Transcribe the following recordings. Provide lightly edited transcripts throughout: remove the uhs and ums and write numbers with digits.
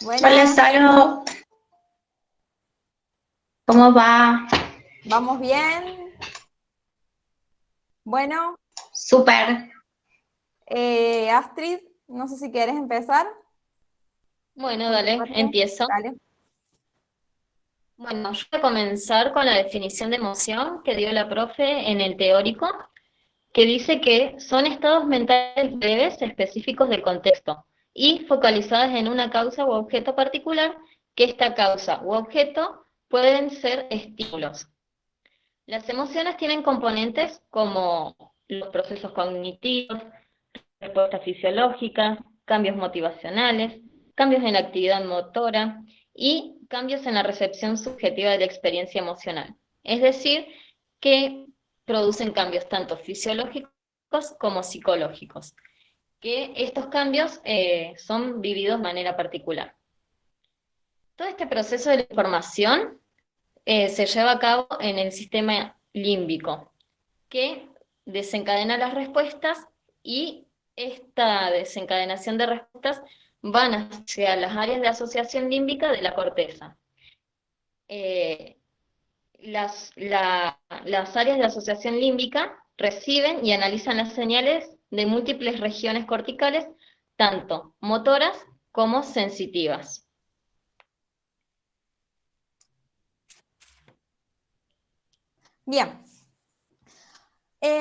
Hola, Buenas, Saro, ¿cómo va? ¿vamos bien? Bueno, Súper. Astrid, no sé si quieres empezar Bueno, con tu dale, parte. empiezo. Dale. Bueno, yo voy a comenzar con la definición de emoción que dio la profe en el teórico, que dice que son estados mentales breves específicos del contexto y focalizadas en una causa u objeto particular, que esta causa u objeto pueden ser estímulos. Las emociones tienen componentes como los procesos cognitivos, respuestas fisiológicas, cambios motivacionales, cambios en la actividad motora y cambios en la recepción subjetiva de la experiencia emocional. Es decir, que producen cambios tanto fisiológicos como psicológicos, que estos cambios son vividos de manera particular. Todo este proceso de la información se lleva a cabo en el sistema límbico, que desencadena las respuestas y esta desencadenación de respuestas van hacia las áreas de asociación límbica de la corteza. Eh, las áreas de asociación límbica reciben y analizan las señales de múltiples regiones corticales, tanto motoras como sensitivas. Bien,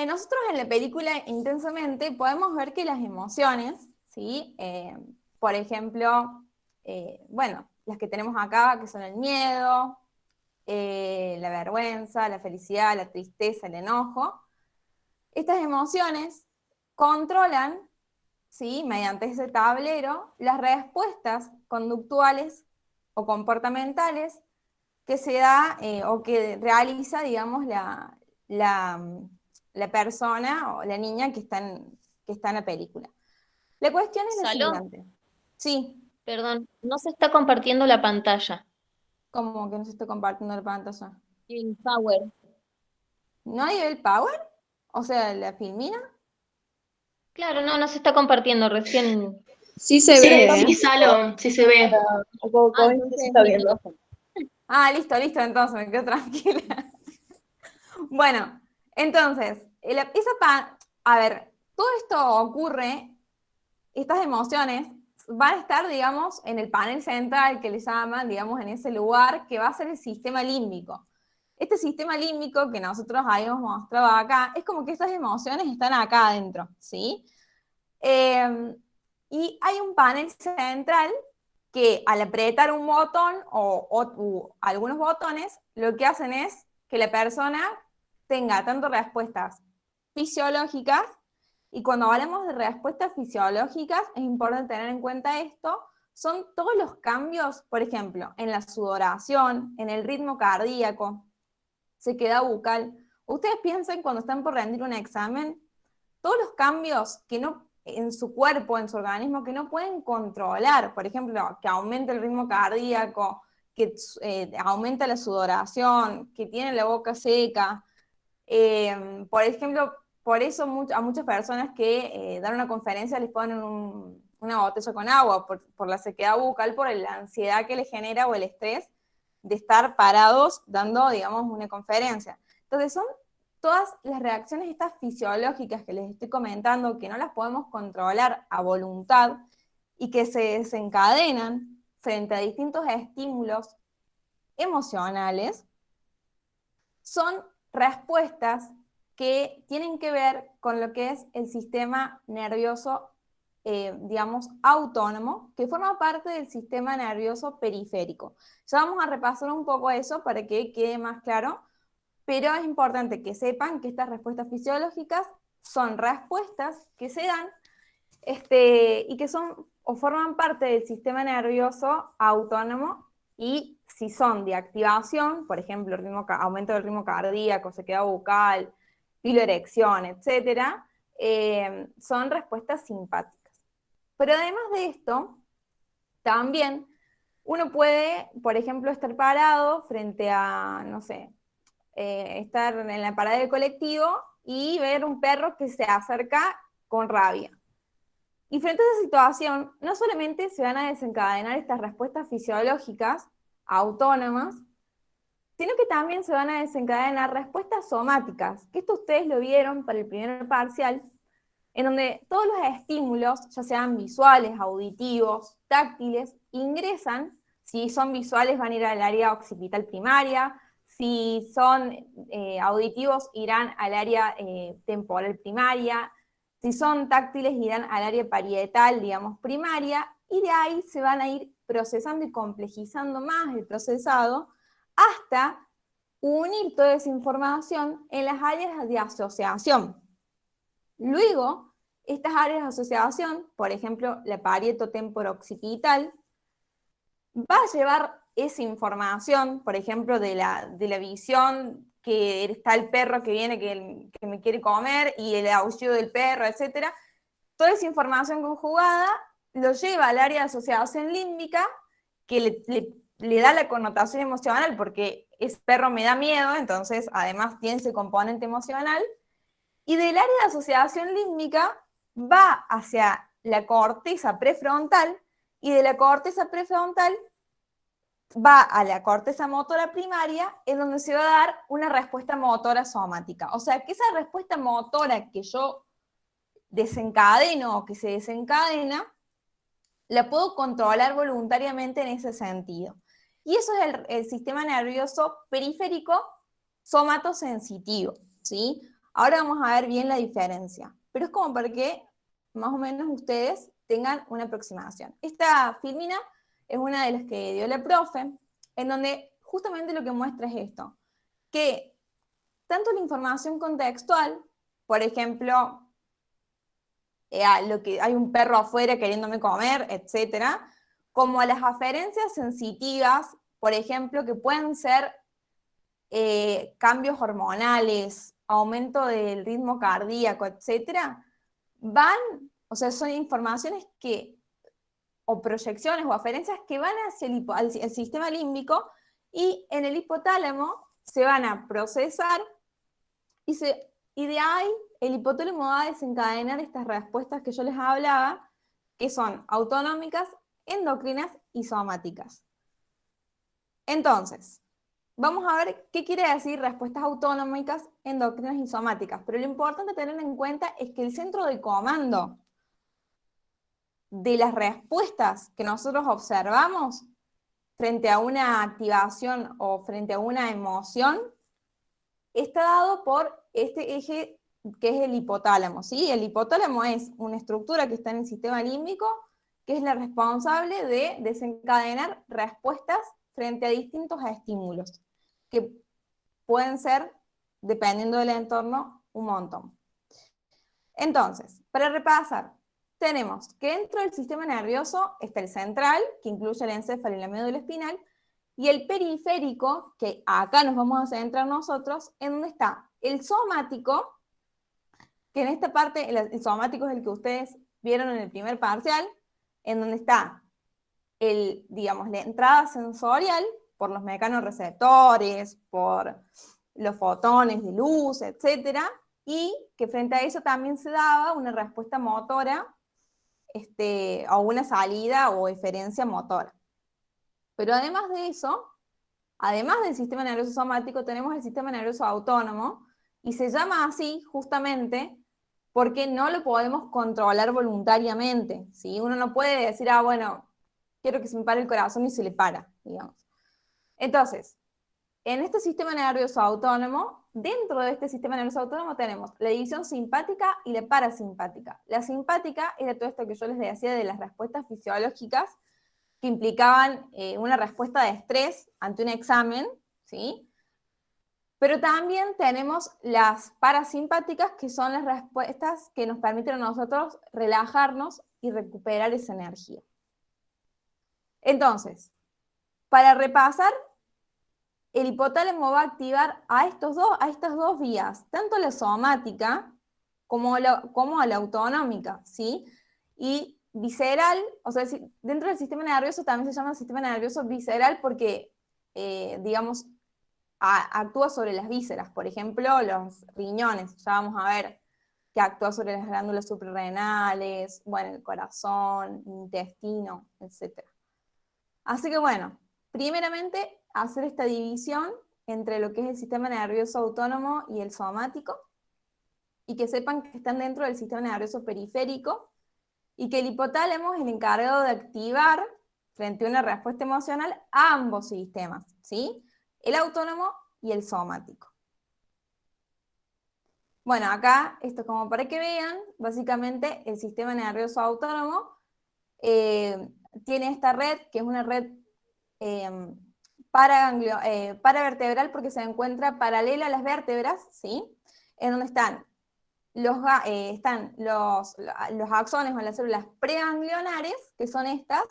nosotros en la película Intensamente podemos ver que las emociones, ¿sí? Por ejemplo, bueno, las que tenemos acá, que son el miedo, la vergüenza, la felicidad, la tristeza, el enojo, estas emociones controlan, ¿sí? Mediante ese tablero, las respuestas conductuales o comportamentales que se da o que realiza, digamos, la, la persona o la niña que está en la película. La cuestión es la Salón, siguiente. Sí, perdón, no se está compartiendo la pantalla. como que no se está compartiendo la pantalla. El Power. ¿No hay el power? O sea, la filmina. Claro, no, no se está compartiendo, recién. Sí se Sí, ve, sí, ¿eh? Salo, sí se ve. Como Ah, que se entonces está mi viendo. micrófono. Ah, listo, entonces me quedo tranquila. Bueno, entonces, a ver, todo esto ocurre, estas emociones van a estar, digamos, en el panel central que le llaman, digamos, en ese lugar que va a ser el sistema límbico. Este sistema límbico que nosotros habíamos mostrado acá, es como que esas emociones están acá adentro, ¿sí? Eh, y hay un panel central que al apretar un botón o algunos botones, lo que hacen es que la persona tenga tanto respuestas fisiológicas, y cuando hablamos de respuestas fisiológicas, es importante tener en cuenta esto, son todos los cambios, por ejemplo, en la sudoración, en el ritmo cardíaco, sequedad bucal. Ustedes piensen cuando están por rendir un examen, todos los cambios que no en su cuerpo, en su organismo, que no pueden controlar, por ejemplo, que aumente el ritmo cardíaco, que aumenta la sudoración, que tiene la boca seca. Por ejemplo, por eso a muchas personas que dan una conferencia les ponen una botella con agua, por la sequedad bucal, por la ansiedad que les genera o el estrés de estar parados dando, digamos, una conferencia. Entonces son todas las reacciones estas fisiológicas que les estoy comentando, que no las podemos controlar a voluntad y que se desencadenan frente a distintos estímulos emocionales, son respuestas que tienen que ver con lo que es el sistema nervioso, digamos, autónomo, que forma parte del sistema nervioso periférico. Ya vamos a repasar un poco eso para que quede más claro, pero es importante que sepan que estas respuestas fisiológicas son respuestas que se dan y que son o forman parte del sistema nervioso autónomo, y si son de activación, por ejemplo, aumento del ritmo cardíaco, sequedad bucal, piloerección, etcétera, son respuestas simpáticas. Pero además de esto, también uno puede, por ejemplo, estar parado frente a, no sé, estar en la parada del colectivo y ver un perro que se acerca con rabia. Y frente a esa situación, no solamente se van a desencadenar estas respuestas fisiológicas autónomas, sino que también se van a desencadenar respuestas somáticas, que esto ustedes lo vieron para el primer parcial, en donde todos los estímulos, ya sean visuales, auditivos, táctiles, ingresan. Si son visuales van a ir al área occipital primaria, si son auditivos irán al área temporal primaria, si son táctiles irán al área parietal, digamos, primaria, y de ahí se van a ir procesando y complejizando más el procesado hasta unir toda esa información en las áreas de asociación. Luego, estas áreas de asociación, por ejemplo, la parieto-temporo-occipital, va a llevar esa información, por ejemplo, de la visión, que está el perro que viene, que me quiere comer, y el aullido del perro, etc. Toda esa información conjugada lo lleva al área de asociación límbica, que le da la connotación emocional, porque ese perro me da miedo, entonces además tiene ese componente emocional, y del área de asociación límbica va hacia la corteza prefrontal, y de la corteza prefrontal va a la corteza motora primaria, en donde se va a dar una respuesta motora somática. O sea, que esa respuesta motora que yo desencadeno o que se desencadena, la puedo controlar voluntariamente en ese sentido. Y eso es el sistema nervioso periférico somatosensitivo, ¿sí? Ahora vamos a ver bien la diferencia, pero es como para que más o menos ustedes tengan una aproximación. Esta filmina es una de las que dio la profe, en donde justamente lo que muestra es esto, que tanto la información contextual, por ejemplo, lo que hay un perro afuera queriéndome comer, etcétera, como a las aferencias sensitivas, por ejemplo, que pueden ser cambios hormonales, aumento del ritmo cardíaco, etcétera, van, o sea, son informaciones que, o proyecciones o aferencias que van hacia el sistema límbico, y en el hipotálamo se van a procesar y de ahí el hipotálamo va a desencadenar estas respuestas que yo les hablaba, que son autonómicas, endocrinas y somáticas. Entonces, vamos a ver qué quiere decir respuestas autonómicas, endocrinas y somáticas. Pero lo importante a tener en cuenta es que el centro de comando de las respuestas que nosotros observamos frente a una activación o frente a una emoción está dado por este eje que es el hipotálamo, ¿sí? El hipotálamo es una estructura que está en el sistema límbico, que es la responsable de desencadenar respuestas frente a distintos estímulos, que pueden ser, dependiendo del entorno, un montón. Entonces, para repasar, tenemos que dentro del sistema nervioso está el central, que incluye el encéfalo y la médula espinal, y el periférico, que acá nos vamos a centrar nosotros, en donde está el somático, que en esta parte, el somático es el que ustedes vieron en el primer parcial, en donde está digamos, la entrada sensorial por los mecanorreceptores, por los fotones de luz, etc. Y que frente a eso también se daba una respuesta motora, o una salida o eferencia motora. Pero además de eso, además del sistema nervioso somático, tenemos el sistema nervioso autónomo, y se llama así justamente porque no lo podemos controlar voluntariamente, ¿sí? Uno no puede decir, bueno, quiero que se me pare el corazón y se le para, digamos. Entonces, en este sistema nervioso autónomo, dentro de este sistema nervioso autónomo tenemos la división simpática y la parasimpática. La simpática era todo esto que yo les decía de las respuestas fisiológicas que implicaban una respuesta de estrés ante un examen, ¿sí? Pero también tenemos las parasimpáticas, que son las respuestas que nos permiten a nosotros relajarnos y recuperar esa energía. Entonces, para repasar, el hipotálamo va a activar a estas dos vías, tanto la somática como a la autonómica, ¿sí? Y visceral, o sea, dentro del sistema nervioso también se llama sistema nervioso visceral porque, digamos, actúa sobre las vísceras, por ejemplo, los riñones, ya vamos a ver que actúa sobre las glándulas suprarrenales, bueno, el corazón, el intestino, etc. Así que bueno, primeramente hacer esta división entre lo que es el sistema nervioso autónomo y el somático, y que sepan que están dentro del sistema nervioso periférico, y que el hipotálamo es el encargado de activar, frente a una respuesta emocional, ambos sistemas, ¿sí? El autónomo y el somático. Bueno, acá, esto como para que vean, básicamente el sistema nervioso autónomo tiene esta red, que es una red paravertebral, porque se encuentra paralela a las vértebras, ¿sí? En donde están los axones o las células preganglionares, que son estas,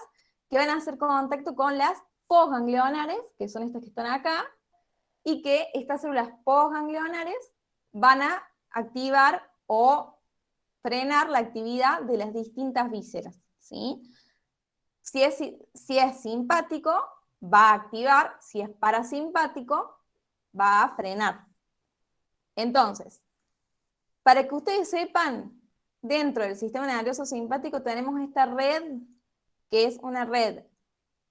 que van a hacer contacto con las postganglionares, que son estas que están acá, y que estas células postganglionares van a activar o frenar la actividad de las distintas vísceras, ¿sí? Si es simpático, va a activar; si es parasimpático, va a frenar. Entonces, para que ustedes sepan, dentro del sistema nervioso simpático tenemos esta red, que es una red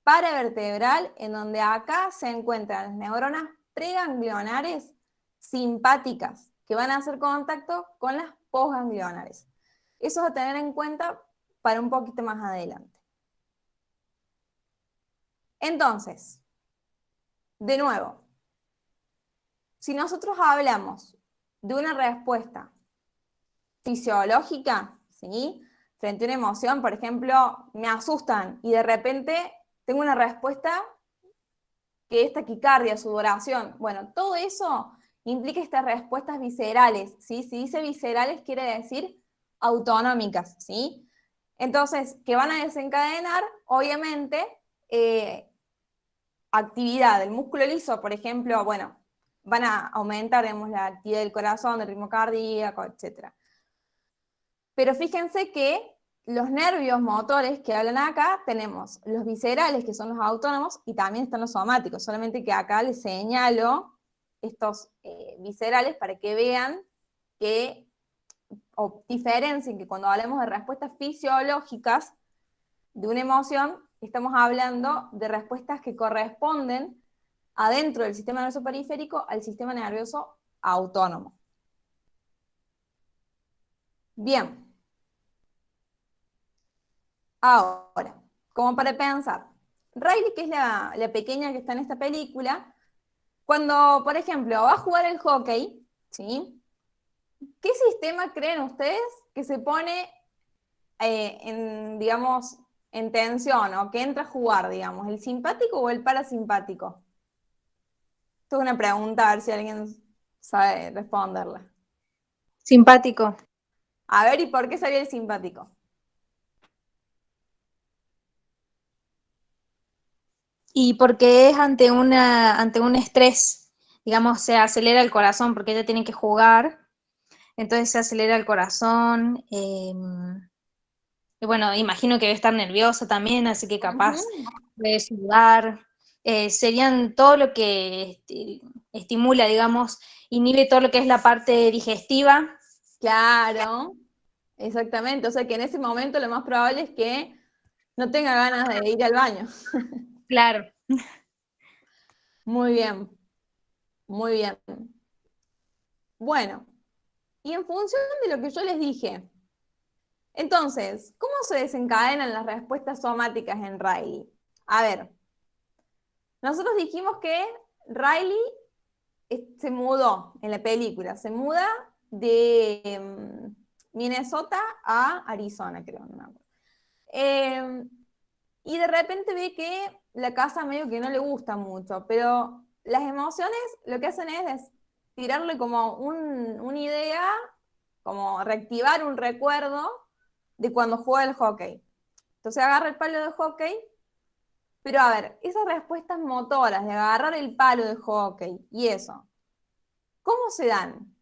paravertebral, en donde acá se encuentran las neuronas preganglionares simpáticas, que van a hacer contacto con las postganglionares. Eso es a tener en cuenta para un poquito más adelante. Entonces, de nuevo, si nosotros hablamos de una respuesta fisiológica, ¿sí? Frente a una emoción, por ejemplo, me asustan y de repente tengo una respuesta que es taquicardia, sudoración. Bueno, todo eso implica estas respuestas viscerales, ¿sí? Si dice viscerales quiere decir autonómicas, ¿sí? Entonces, que van a desencadenar, obviamente, actividad del músculo liso, por ejemplo, bueno, van a aumentar, digamos, la actividad del corazón, del ritmo cardíaco, etc. Pero fíjense que los nervios motores que hablan acá, tenemos los viscerales, que son los autónomos, y también están los somáticos, solamente que acá les señalo estos viscerales para que vean que, o diferencien, que cuando hablamos de respuestas fisiológicas de una emoción, estamos hablando de respuestas que corresponden adentro del sistema nervioso periférico al sistema nervioso autónomo. Bien. Ahora, como para pensar, Riley, que es la pequeña que está en esta película, cuando, por ejemplo, va a jugar el hockey, ¿sí? ¿Qué sistema creen ustedes que se pone digamos, en tensión, o que entra a jugar, digamos, el simpático o el parasimpático? Esto es una pregunta, a ver si alguien sabe responderla. Simpático. A ver, ¿y por qué sería el simpático? Y porque es ante un estrés, digamos, se acelera el corazón porque ella tiene que jugar, entonces se acelera el corazón. Y bueno, imagino que debe estar nerviosa también, así que capaz de sudar. Serían todo lo que estimula, digamos, inhibe todo lo que es la parte digestiva. Claro, exactamente. O sea que en ese momento lo más probable es que no tenga ganas de ir al baño. Claro. Muy bien, muy bien. Bueno, y en función de lo que yo les dije, entonces, ¿cómo se desencadenan las respuestas somáticas en Riley? A ver, nosotros dijimos que Riley se mudó en la película, se muda de Minnesota a Arizona, creo, no me acuerdo. Y de repente ve que la casa medio que no le gusta mucho, pero las emociones lo que hacen es tirarle como una idea, como reactivar un recuerdo de cuando juega el hockey. Entonces agarra el palo de hockey, pero a ver, esas respuestas motoras de agarrar el palo de hockey y eso, ¿cómo se dan?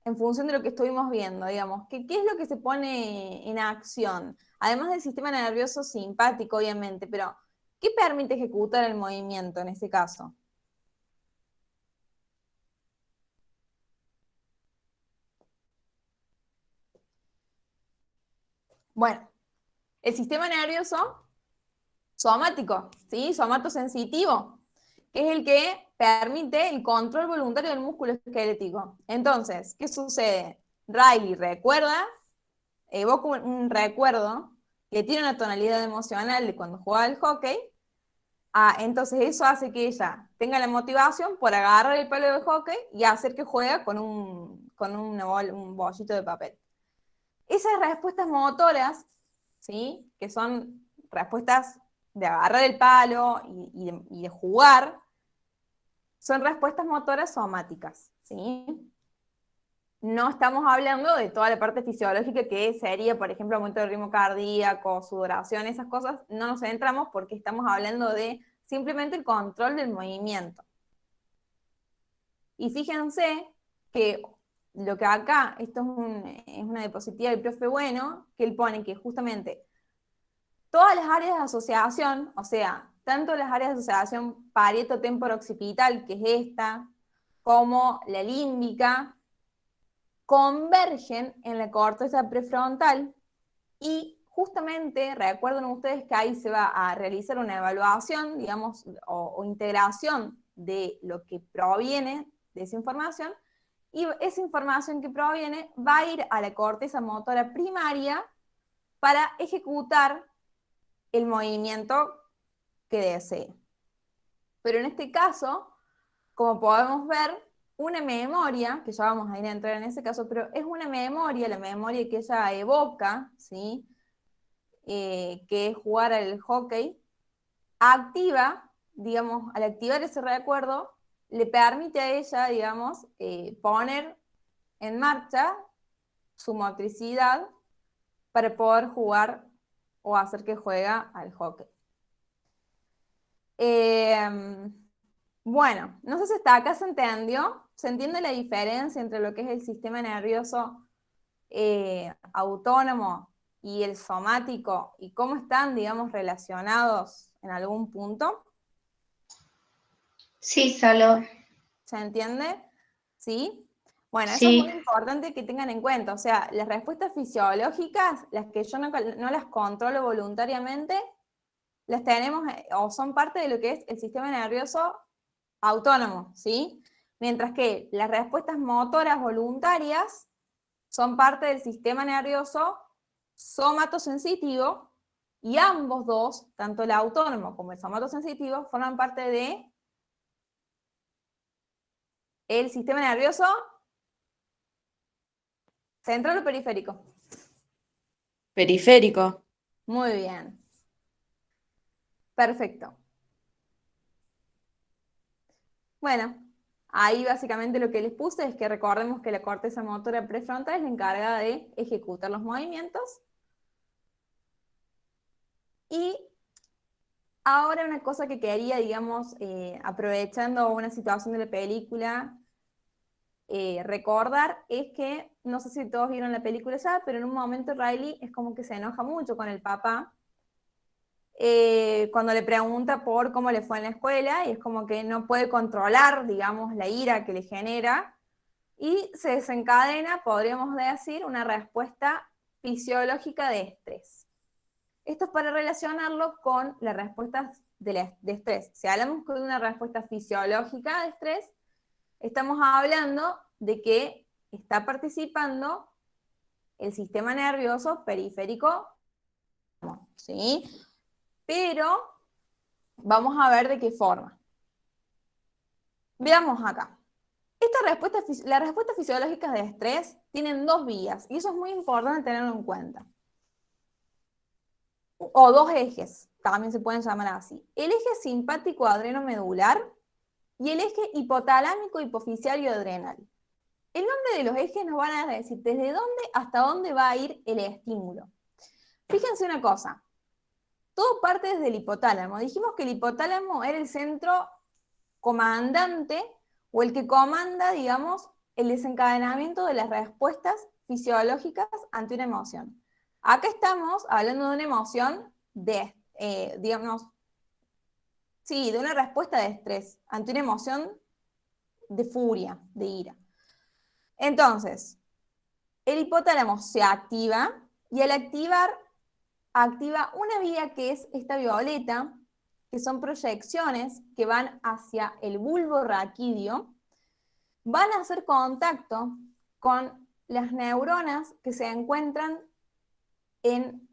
En función de lo que estuvimos viendo, digamos, ¿qué es lo que se pone en acción? Además del sistema nervioso simpático, obviamente, pero ¿qué permite ejecutar el movimiento en este caso? Bueno, el sistema nervioso somático, ¿sí? Somatosensitivo, que es el que permite el control voluntario del músculo esquelético. Entonces, ¿qué sucede? Riley recuerda, evoca un recuerdo que tiene una tonalidad emocional de cuando jugaba al hockey. Entonces eso hace que ella tenga la motivación por agarrar el palo de hockey y hacer que juegue con un bollito de papel. Esas respuestas motoras, ¿sí? Que son respuestas de agarrar el palo y de jugar, son respuestas motoras somáticas, ¿sí? No estamos hablando de toda la parte fisiológica que sería, por ejemplo, aumento del ritmo cardíaco, sudoración, esas cosas, no nos centramos porque estamos hablando de simplemente el control del movimiento. Y fíjense que lo que acá, esto es una diapositiva del profe Bueno, que él pone que justamente todas las áreas de asociación, o sea, tanto las áreas de asociación parieto-temporo-occipital, que es esta, como la límbica, convergen en la corteza prefrontal y justamente recuerden ustedes que ahí se va a realizar una evaluación, digamos, o integración de lo que proviene de esa información, y esa información que proviene va a ir a la corteza motora primaria para ejecutar el movimiento que desee. Pero en este caso, como podemos ver, una memoria, que ya vamos a ir a entrar en ese caso, pero es una memoria, la memoria que ella evoca, ¿sí? Que es jugar al hockey, activa, digamos, al activar ese recuerdo, le permite a ella, digamos, poner en marcha su motricidad para poder jugar o hacer que juega al hockey. Bueno, no sé si hasta acá se entendió. ¿Se entiende la diferencia entre lo que es el sistema nervioso autónomo y el somático y cómo están, digamos, relacionados en algún punto? Sí, Salo. ¿Se entiende? ¿Sí? Bueno, eso es muy Sí, importante que tengan en cuenta. O sea, las respuestas fisiológicas, las que yo no las controlo voluntariamente, las tenemos o son parte de lo que es el sistema nervioso autónomo, ¿sí? Mientras que las respuestas motoras voluntarias son parte del sistema nervioso somatosensitivo y ambos dos, tanto el autónomo como el somatosensitivo, forman parte de el sistema nervioso central o periférico. Periférico. Muy bien. Perfecto. Bueno, ahí básicamente lo que les puse es que recordemos que la corteza motora prefrontal es la encargada de ejecutar los movimientos. Y ahora una cosa que quería, digamos, aprovechando una situación de la película, recordar es que, no sé si todos vieron la película ya, pero en un momento Riley es como que se enoja mucho con el papá cuando le pregunta por cómo le fue en la escuela, y es como que no puede controlar, digamos, la ira que le genera, y se desencadena, podríamos decir, una respuesta fisiológica de estrés. Esto es para relacionarlo con las respuestas de estrés. Si hablamos de una respuesta fisiológica de estrés, estamos hablando de que está participando el sistema nervioso periférico, ¿sí? Pero vamos a ver de qué forma. Veamos acá. Las respuestas fisiológicas de estrés tienen dos vías, y eso es muy importante tenerlo en cuenta. O dos ejes, también se pueden llamar así. El eje simpático adrenomedular y el eje hipotalámico hipoficiario adrenal. El nombre de los ejes nos van a decir desde dónde hasta dónde va a ir el estímulo. Fíjense una cosa, todo parte desde el hipotálamo. Dijimos que el hipotálamo era el centro comandante o el que comanda, digamos, el desencadenamiento de las respuestas fisiológicas ante una emoción. Acá estamos hablando de una emoción digamos, sí, de una respuesta de estrés ante una emoción de furia, de ira. Entonces, el hipotálamo se activa y al activar activa una vía que es esta violeta, que son proyecciones que van hacia el bulbo raquídeo, van a hacer contacto con las neuronas que se encuentran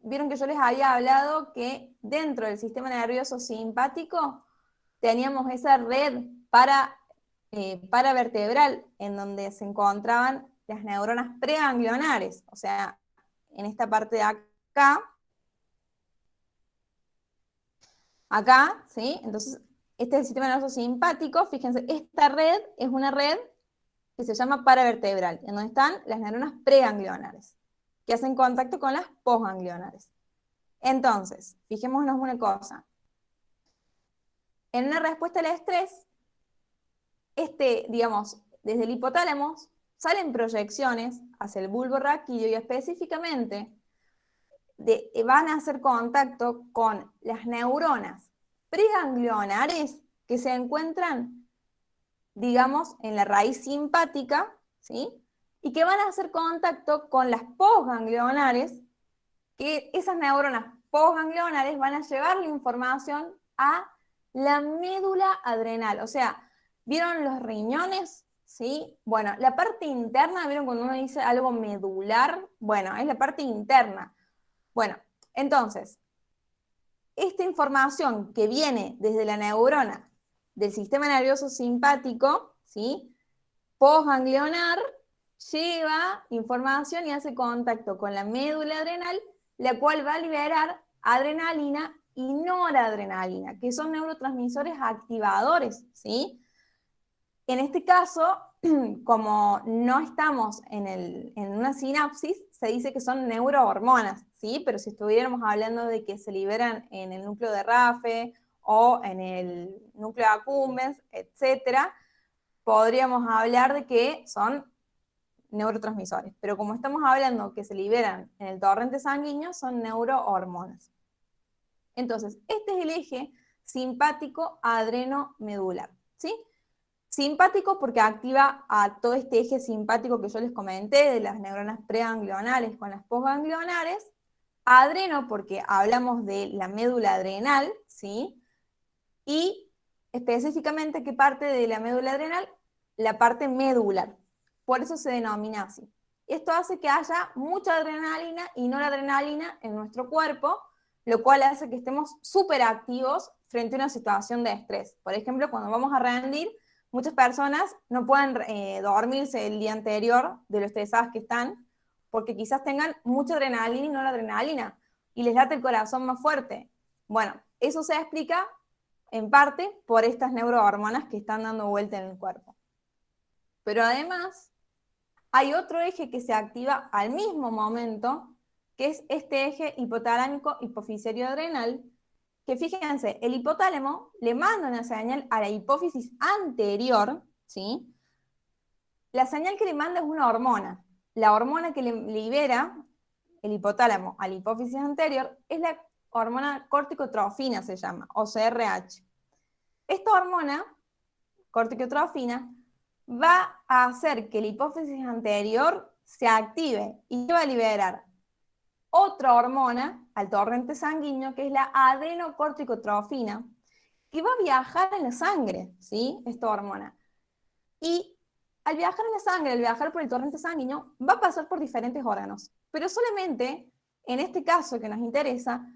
vieron que yo les había hablado que dentro del sistema nervioso simpático teníamos esa red paravertebral en donde se encontraban las neuronas preganglionares, o sea, en esta parte de acá, ¿sí? Entonces, este es el sistema nervioso simpático, fíjense, esta red es una red que se llama paravertebral, en donde están las neuronas preganglionares, que hacen contacto con las posganglionares. Entonces, fijémonos una cosa. En una respuesta al estrés, digamos, desde el hipotálamo salen proyecciones hacia el bulbo raquídeo y específicamente van a hacer contacto con las neuronas preganglionares que se encuentran, digamos, en la raíz simpática, ¿sí? Y que van a hacer contacto con las posganglionares, que esas neuronas posganglionares van a llevar la información a la médula adrenal. O sea, ¿vieron los riñones? ¿Sí? Bueno, la parte interna, ¿vieron cuando uno dice algo medular? Bueno, es la parte interna. Bueno, entonces, esta información que viene desde la neurona del sistema nervioso simpático, ¿sí? Postganglionar, lleva información y hace contacto con la médula adrenal, la cual va a liberar adrenalina y noradrenalina, que son neurotransmisores activadores, ¿sí? En este caso, como no estamos en una sinapsis, se dice que son neurohormonas, ¿sí? Pero si estuviéramos hablando de que se liberan en el núcleo de Rafe o en el núcleo accumbens, etcétera, podríamos hablar de que son neurotransmisores. Pero como estamos hablando que se liberan en el torrente sanguíneo, son neurohormonas. Entonces, este es el eje simpático adrenomedular, ¿sí? Simpático porque activa a todo este eje simpático que yo les comenté, de las neuronas preganglionales con las posganglionares. Adreno porque hablamos de la médula adrenal, ¿sí? Y específicamente, ¿qué parte de la médula adrenal? La parte medular. Por eso se denomina así. Esto hace que haya mucha adrenalina y noradrenalina en nuestro cuerpo, lo cual hace que estemos súper activos frente a una situación de estrés. Por ejemplo, cuando vamos a rendir, muchas personas no pueden dormirse el día anterior de lo estresadas que están, porque quizás tengan mucha adrenalina y noradrenalina, y les late el corazón más fuerte. Bueno, eso se explica en parte por estas neurohormonas que están dando vuelta en el cuerpo. Pero además, hay otro eje que se activa al mismo momento, que es este eje hipotalámico hipofisiario adrenal, que fíjense, el hipotálamo le manda una señal a la hipófisis anterior, ¿sí? La señal que le manda es una hormona. La hormona que le libera el hipotálamo a la hipófisis anterior es la hormona corticotrofina, se llama, o CRH. Esta hormona, corticotrofina, va a hacer que la hipófisis anterior se active y va a liberar otra hormona al torrente sanguíneo, que es la adrenocorticotrofina, que va a viajar en la sangre, ¿sí? Esta hormona. Y al viajar en la sangre, al viajar por el torrente sanguíneo, va a pasar por diferentes órganos. Pero solamente, en este caso que nos interesa,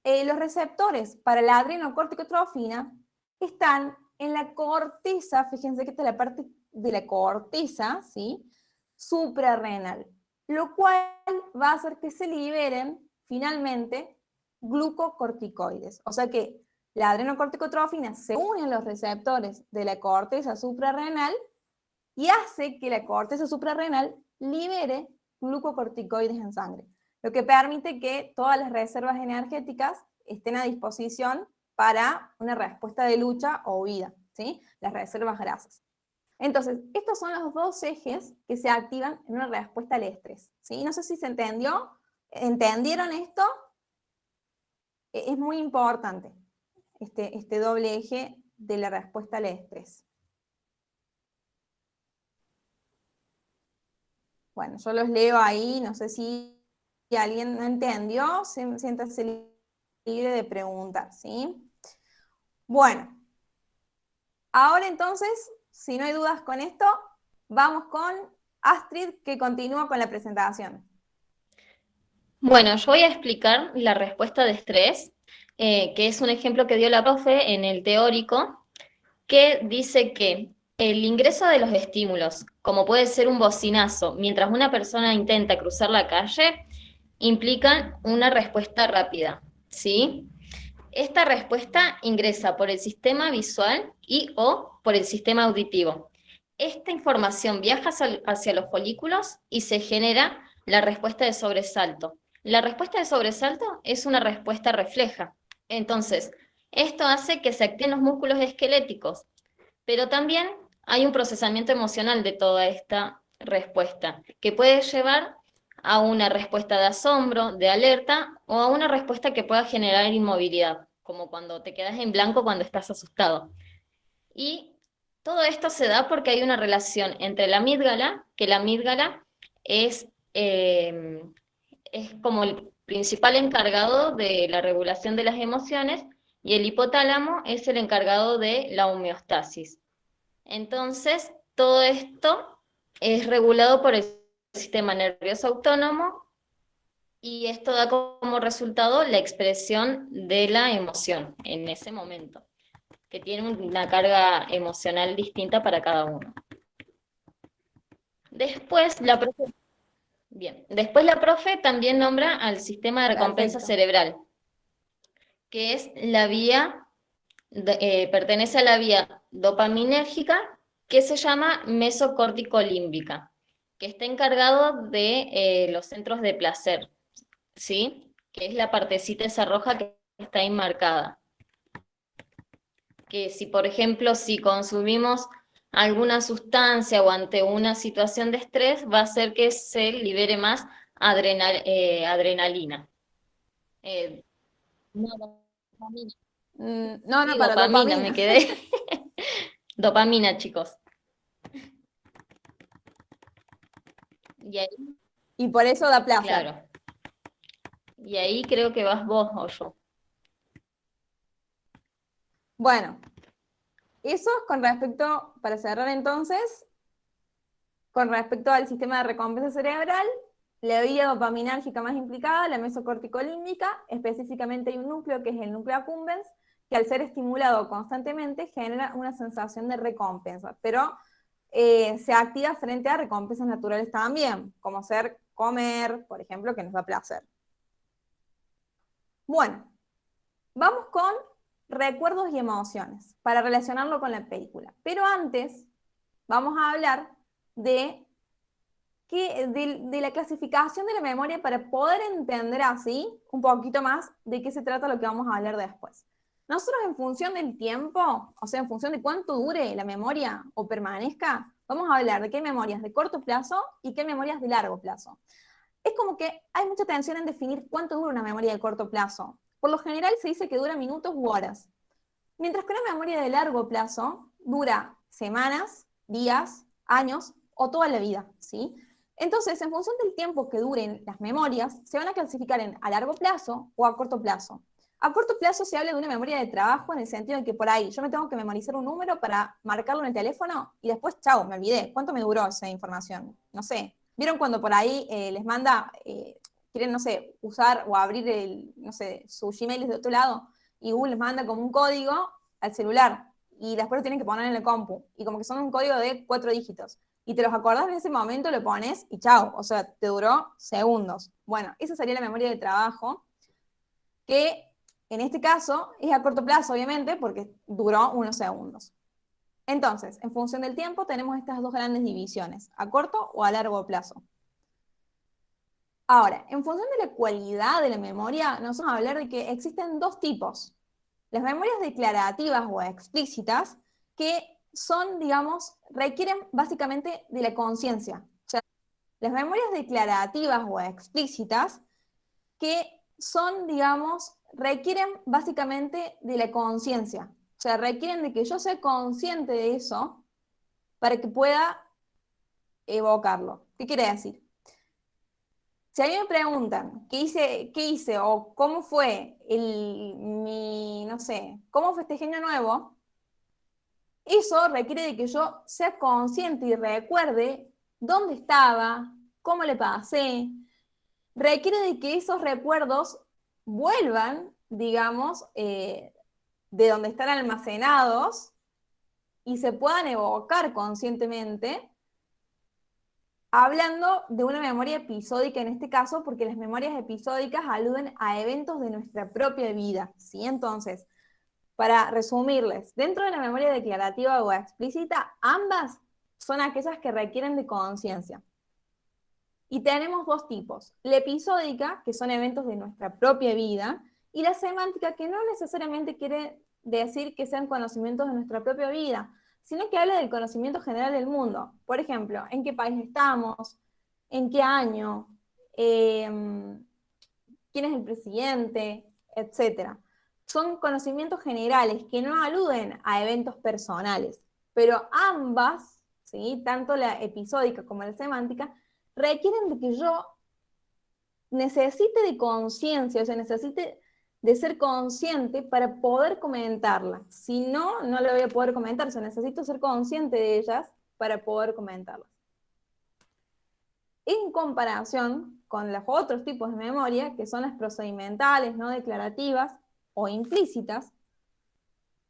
los receptores para la adrenocorticotrofina están en la corteza, fíjense que esta es la parte de la corteza, ¿sí? Suprarrenal, lo cual va a hacer que se liberen finalmente glucocorticoides. O sea que la adrenocorticotrofina se une a los receptores de la corteza suprarrenal y hace que la corteza suprarrenal libere glucocorticoides en sangre, lo que permite que todas las reservas energéticas estén a disposición para una respuesta de lucha o huida, ¿sí? Las reservas grasas. Entonces, estos son los dos ejes que se activan en una respuesta al estrés, ¿sí? No sé si se entendió. ¿Entendieron esto? Es muy importante este doble eje de la respuesta al estrés. Bueno, yo los leo ahí, no sé si alguien no entendió, siéntase libre de preguntar, ¿sí? Bueno, ahora entonces, si no hay dudas con esto, vamos con Astrid, que continúa con la presentación. Bueno, yo voy a explicar la respuesta de estrés, que es un ejemplo que dio la profe en el teórico, que dice que el ingreso de los estímulos, como puede ser un bocinazo, mientras una persona intenta cruzar la calle, implican una respuesta rápida, ¿sí? Esta respuesta ingresa por el sistema visual y o por el sistema auditivo. Esta información viaja hacia los folículos y se genera la respuesta de sobresalto. La respuesta de sobresalto es una respuesta refleja. Entonces, esto hace que se activen los músculos esqueléticos, pero también hay un procesamiento emocional de toda esta respuesta, que puede llevar a una respuesta de asombro, de alerta, o a una respuesta que pueda generar inmovilidad, como cuando te quedas en blanco cuando estás asustado. Y todo esto se da porque hay una relación entre la amígdala, que la amígdala es, eh, es como el principal encargado de la regulación de las emociones, y el hipotálamo es el encargado de la homeostasis. Entonces, todo esto es regulado por el sistema nervioso autónomo y esto da como resultado la expresión de la emoción en ese momento, que tiene una carga emocional distinta para cada uno. Después la profe también nombra al sistema de recompensa Perfecto. cerebral, que es la vía, pertenece a la vía dopaminérgica, que se llama mesocórtico-límbica, que está encargado de los centros de placer, ¿sí? Que es la partecita esa roja que está ahí marcada. Que si, por ejemplo, si consumimos alguna sustancia o ante una situación de estrés, va a hacer que se libere más adrenalina. No, dopamina. No, Sí, para dopamina, me dopamina. quedé. Dopamina, chicos. Y ahí, Y por eso da placer. claro. Y ahí creo que vas vos o yo. Bueno, eso es con respecto, para cerrar entonces, con respecto al sistema de recompensa cerebral, la vía dopaminérgica más implicada, la mesocorticolímbica, específicamente hay un núcleo que es el núcleo accumbens, que al ser estimulado constantemente genera una sensación de recompensa, pero se activa frente a recompensas naturales también, como ser comer, por ejemplo, que nos da placer. Bueno, vamos con recuerdos y emociones, para relacionarlo con la película. Pero antes, vamos a hablar de la clasificación de la memoria para poder entender así un poquito más de qué se trata lo que vamos a hablar después. Nosotros en función del tiempo, o sea, en función de cuánto dure la memoria o permanezca, vamos a hablar de qué hay memorias de corto plazo y qué hay memorias de largo plazo. Es como que hay mucha tensión en definir cuánto dura una memoria de corto plazo. Por lo general se dice que dura minutos u horas, mientras que una memoria de largo plazo dura semanas, días, años o toda la vida, ¿sí? Entonces, en función del tiempo que duren las memorias, se van a clasificar en a largo plazo o a corto plazo. A corto plazo se habla de una memoria de trabajo en el sentido de que por ahí yo me tengo que memorizar un número para marcarlo en el teléfono y después, chao, me olvidé. ¿Cuánto me duró esa información? No sé. ¿Vieron cuando por ahí les manda, quieren, no sé, usar o abrir no sé, su Gmail desde otro lado y Google les manda como un código al celular y después lo tienen que poner en el compu y como que son un código de 4 dígitos y te los acordás en ese momento, lo pones y chao, o sea, te duró segundos. Bueno, esa sería la memoria de trabajo, que en este caso es a corto plazo, obviamente, porque duró unos segundos. Entonces, en función del tiempo tenemos estas dos grandes divisiones, a corto o a largo plazo. Ahora, en función de la cualidad de la memoria, nos vamos a hablar de que existen dos tipos. Las memorias declarativas o explícitas, que son, digamos, requieren básicamente de la conciencia. O sea, las memorias declarativas o explícitas, que son, digamos, requieren básicamente de la conciencia. O sea, requieren de que yo sea consciente de eso para que pueda evocarlo. ¿Qué quiere decir? Si a mí me preguntan qué hice o cómo fue no sé, cómo festejé Año Nuevo, eso requiere de que yo sea consciente y recuerde dónde estaba, cómo le pasé. Requiere de que esos recuerdos vuelvan, digamos, de donde están almacenados y se puedan evocar conscientemente, hablando de una memoria episódica en este caso, porque las memorias episódicas aluden a eventos de nuestra propia vida, ¿sí? Entonces, para resumirles, dentro de la memoria declarativa o explícita, ambas son aquellas que requieren de conciencia. Y tenemos dos tipos, la episódica, que son eventos de nuestra propia vida, y la semántica, que no necesariamente quiere decir que sean conocimientos de nuestra propia vida, sino que habla del conocimiento general del mundo. Por ejemplo, en qué país estamos, en qué año, quién es el presidente, etc. Son conocimientos generales que no aluden a eventos personales, pero ambas, ¿sí? Tanto la episódica como la semántica, requieren de que yo necesite de conciencia, o sea, necesite de ser consciente para poder comentarla. Si no, no la voy a poder comentar, o sea, necesito ser consciente de ellas para poder comentarlas. En comparación con los otros tipos de memoria, que son las procedimentales, no declarativas o implícitas,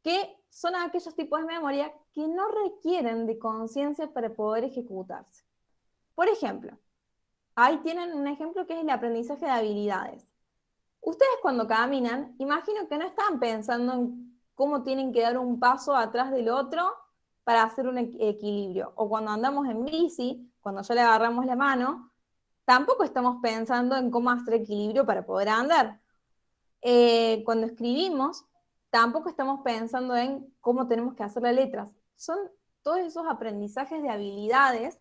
que son aquellos tipos de memoria que no requieren de conciencia para poder ejecutarse. Por ejemplo, ahí tienen un ejemplo que es el aprendizaje de habilidades. Ustedes cuando caminan, imagino que no están pensando en cómo tienen que dar un paso atrás del otro para hacer un equilibrio. O cuando andamos en bici, cuando ya le agarramos la mano, tampoco estamos pensando en cómo hacer equilibrio para poder andar. Cuando escribimos, tampoco estamos pensando en cómo tenemos que hacer las letras. Son todos esos aprendizajes de habilidades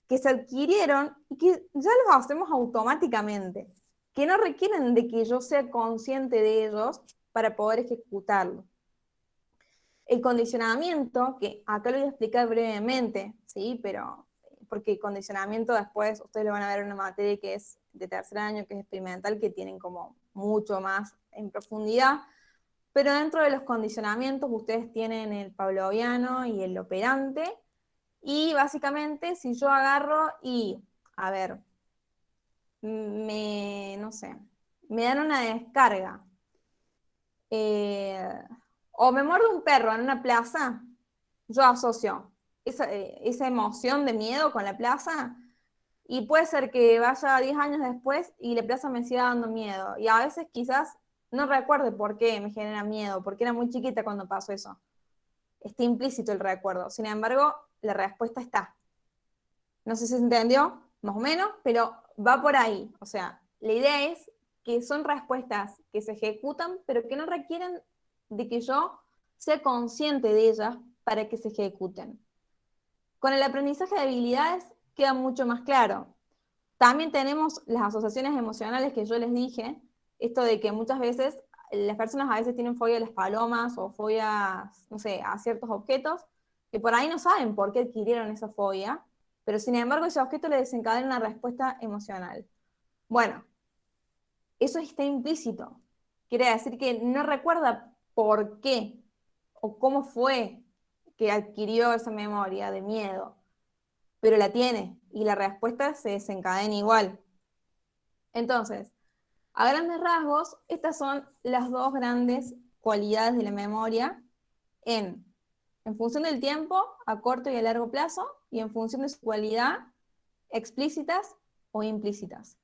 que se adquirieron y que ya los hacemos automáticamente, que no requieren de que yo sea consciente de ellos para poder ejecutarlo. El condicionamiento, que acá lo voy a explicar brevemente, ¿sí? Pero porque el condicionamiento después ustedes lo van a ver en una materia que es de tercer año, que es experimental, que tienen como mucho más en profundidad, pero dentro de los condicionamientos ustedes tienen el pavloviano y el operante, y básicamente si yo agarro y, a ver, no sé, me dan una descarga, o me muerde un perro en una plaza, yo asocio esa emoción de miedo con la plaza, y puede ser que vaya 10 años después y la plaza me siga dando miedo. Y a veces quizás no recuerde por qué me genera miedo, porque era muy chiquita cuando pasó eso. Está implícito el recuerdo. Sin embargo, la respuesta está. No sé si se entendió, más o menos, pero va por ahí. O sea, la idea es que son respuestas que se ejecutan, pero que no requieren de que yo sea consciente de ellas para que se ejecuten. Con el aprendizaje de habilidades queda mucho más claro. También tenemos las asociaciones emocionales que yo les dije, esto de que muchas veces las personas a veces tienen fobia a las palomas o fobias, no sé, a ciertos objetos, que por ahí no saben por qué adquirieron esa fobia, pero sin embargo ese objeto le desencadena una respuesta emocional. Bueno, eso está implícito. Quiere decir que no recuerda por qué o cómo fue que adquirió esa memoria de miedo, pero la tiene y la respuesta se desencadena igual. Entonces, a grandes rasgos, estas son las dos grandes cualidades de la memoria en función del tiempo, a corto y a largo plazo, y en función de su cualidad, explícitas o implícitas.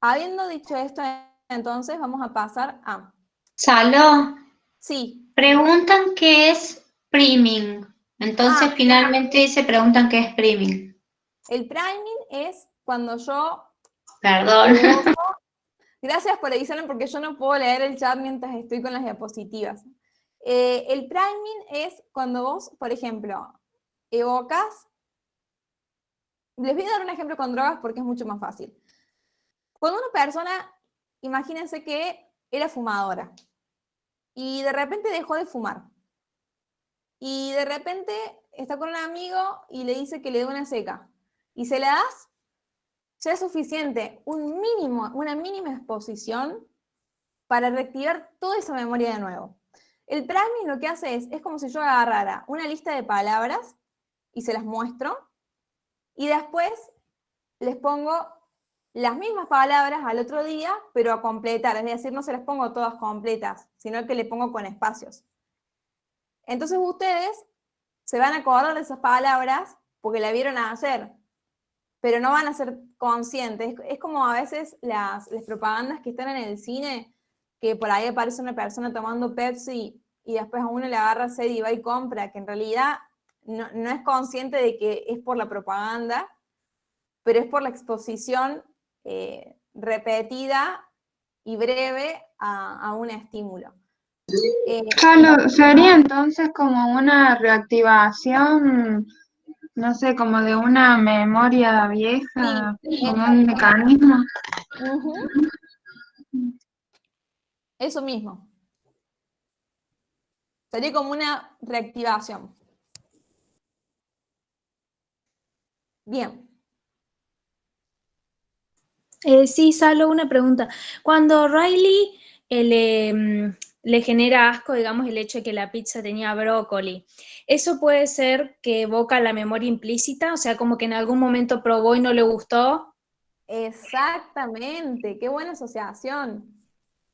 Habiendo dicho esto, entonces vamos a pasar a... Saló, Sí. preguntan qué es priming. Entonces finalmente se preguntan qué es priming. El priming es cuando yo... Perdón. Gracias por avisarme porque yo no puedo leer el chat mientras estoy con las diapositivas. El priming es cuando vos, por ejemplo, evocas... Les voy a dar un ejemplo con drogas porque es mucho más fácil. Cuando una persona, imagínense que era fumadora y de repente dejó de fumar. Y de repente está con un amigo y le dice que le dé una seca. ¿Y se la das? ya es suficiente una mínima exposición para reactivar toda esa memoria de nuevo. El priming lo que hace es como si yo agarrara una lista de palabras y se las muestro, y después les pongo las mismas palabras al otro día, pero a completar, es decir, no se las pongo todas completas, sino que le pongo con espacios. Entonces ustedes se van a acordar de esas palabras porque la vieron ayer, pero no van a ser conscientes. Es como a veces las propagandas que están en el cine, que por ahí aparece una persona tomando Pepsi y después a uno le agarra sed y va y compra, que en realidad no es consciente de que es por la propaganda, pero es por la exposición repetida y breve a un estímulo. Claro, sería entonces como una reactivación, no sé, como de una memoria vieja, Sí, como un mecanismo. uh-huh. Eso mismo. Sería como una reactivación. Bien. Sí, Salo, una pregunta. Cuando Riley le genera asco, digamos, el hecho de que la pizza tenía brócoli, ¿eso puede ser que evoca la memoria implícita? O sea, como que en algún momento probó y no le gustó. Exactamente. Qué buena asociación.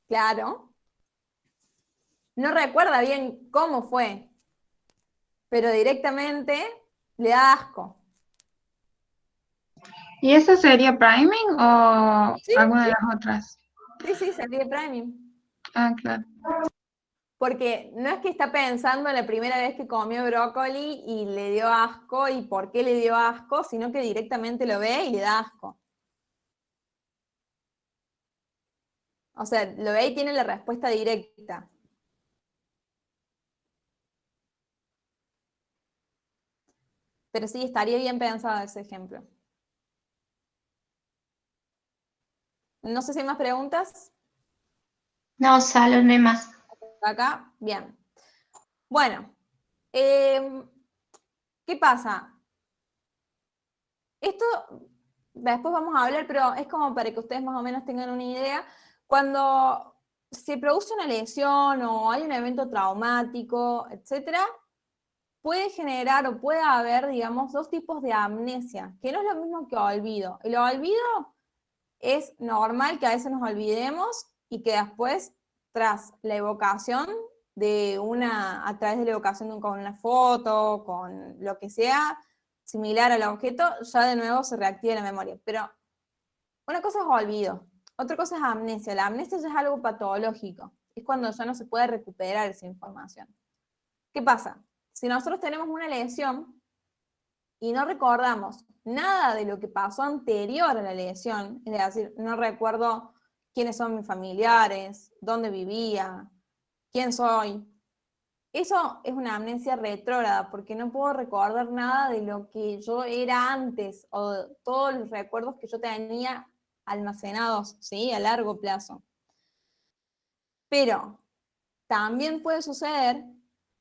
Claro. No recuerda bien cómo fue, pero directamente le da asco. ¿Y eso sería priming o Sí, alguna de las otras? sí, sería priming. Ah, claro. Porque no es que está pensando en la primera vez que comió brócoli y le dio asco y por qué le dio asco, sino que directamente lo ve y le da asco. O sea, lo ve y tiene la respuesta directa. Pero sí, estaría bien pensado ese ejemplo. No sé si hay más preguntas. No, Salo, no hay más. Acá, bien. Bueno, ¿qué pasa? Esto después vamos a hablar, pero es como para que ustedes más o menos tengan una idea. Cuando se produce una lesión o hay un evento traumático, etcétera, puede generar o puede haber, digamos, dos tipos de amnesia, que no es lo mismo que olvido. El olvido es normal que a veces nos olvidemos y que después, tras la evocación a través de la evocación con una foto, con lo que sea, similar al objeto, ya de nuevo se reactiva la memoria. Pero una cosa es olvido, otra cosa es amnesia. La amnesia ya es algo patológico, es cuando ya no se puede recuperar esa información. ¿Qué pasa? Si nosotros tenemos una lesión y no recordamos nada de lo que pasó anterior a la lesión, es decir, no recuerdo quiénes son mis familiares, dónde vivía, quién soy, eso es una amnesia retrógrada, porque no puedo recordar nada de lo que yo era antes, o de todos los recuerdos que yo tenía almacenados, ¿sí? A largo plazo. Pero también puede suceder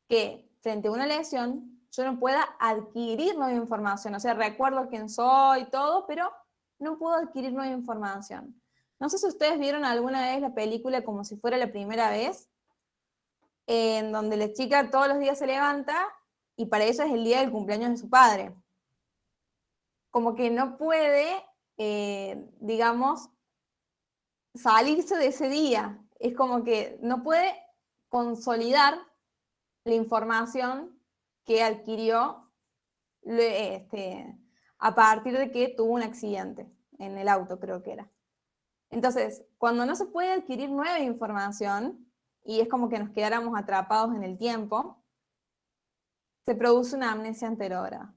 que frente a una lesión yo no pueda adquirir nueva información, o sea, recuerdo quién soy, todo, pero no puedo adquirir nueva información. No sé si ustedes vieron alguna vez la película Como si fuera la primera vez, en donde la chica todos los días se levanta y para ella es el día del cumpleaños de su padre. Como que no puede, digamos, salirse de ese día. Es como que no puede consolidar la información que adquirió a partir de que tuvo un accidente en el auto, creo que era. Entonces, cuando no se puede adquirir nueva información, y es como que nos quedáramos atrapados en el tiempo, se produce una amnesia anterógrada.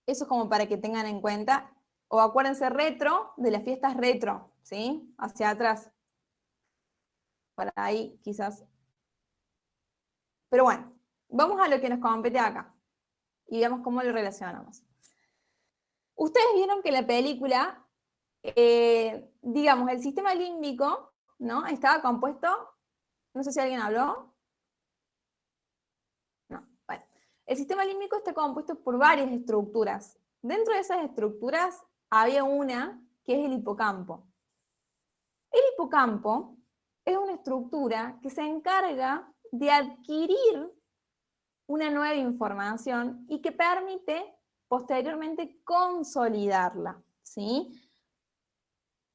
Eso es como para que tengan en cuenta, o acuérdense retro de las fiestas retro, ¿sí? Hacia atrás. Para ahí quizás. Pero bueno, vamos a lo que nos compete acá y veamos cómo lo relacionamos. Ustedes vieron que la película, digamos, el sistema límbico, ¿no? Estaba compuesto, no sé si alguien habló. No, bueno. El sistema límbico está compuesto por varias estructuras. Dentro de esas estructuras había una que es el hipocampo. El hipocampo es una estructura que se encarga de adquirir una nueva información y que permite posteriormente consolidarla, ¿sí?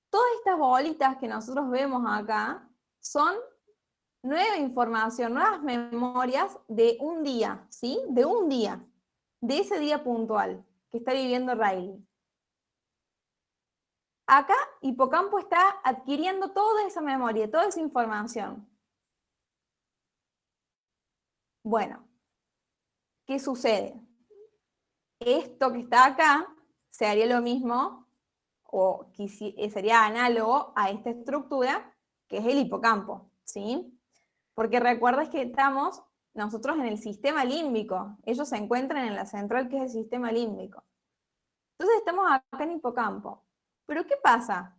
Todas estas bolitas que nosotros vemos acá son nueva información, nuevas memorias de un día, ¿sí? De un día, de ese día puntual que está viviendo Riley. Acá, hipocampo está adquiriendo toda esa memoria, toda esa información. Bueno, ¿qué sucede? Esto que está acá se haría lo mismo, o sería análogo a esta estructura, que es el hipocampo, ¿sí? Porque recuerdas que estamos nosotros en el sistema límbico, ellos se encuentran en la central que es el sistema límbico. Entonces estamos acá en hipocampo. ¿Pero qué pasa?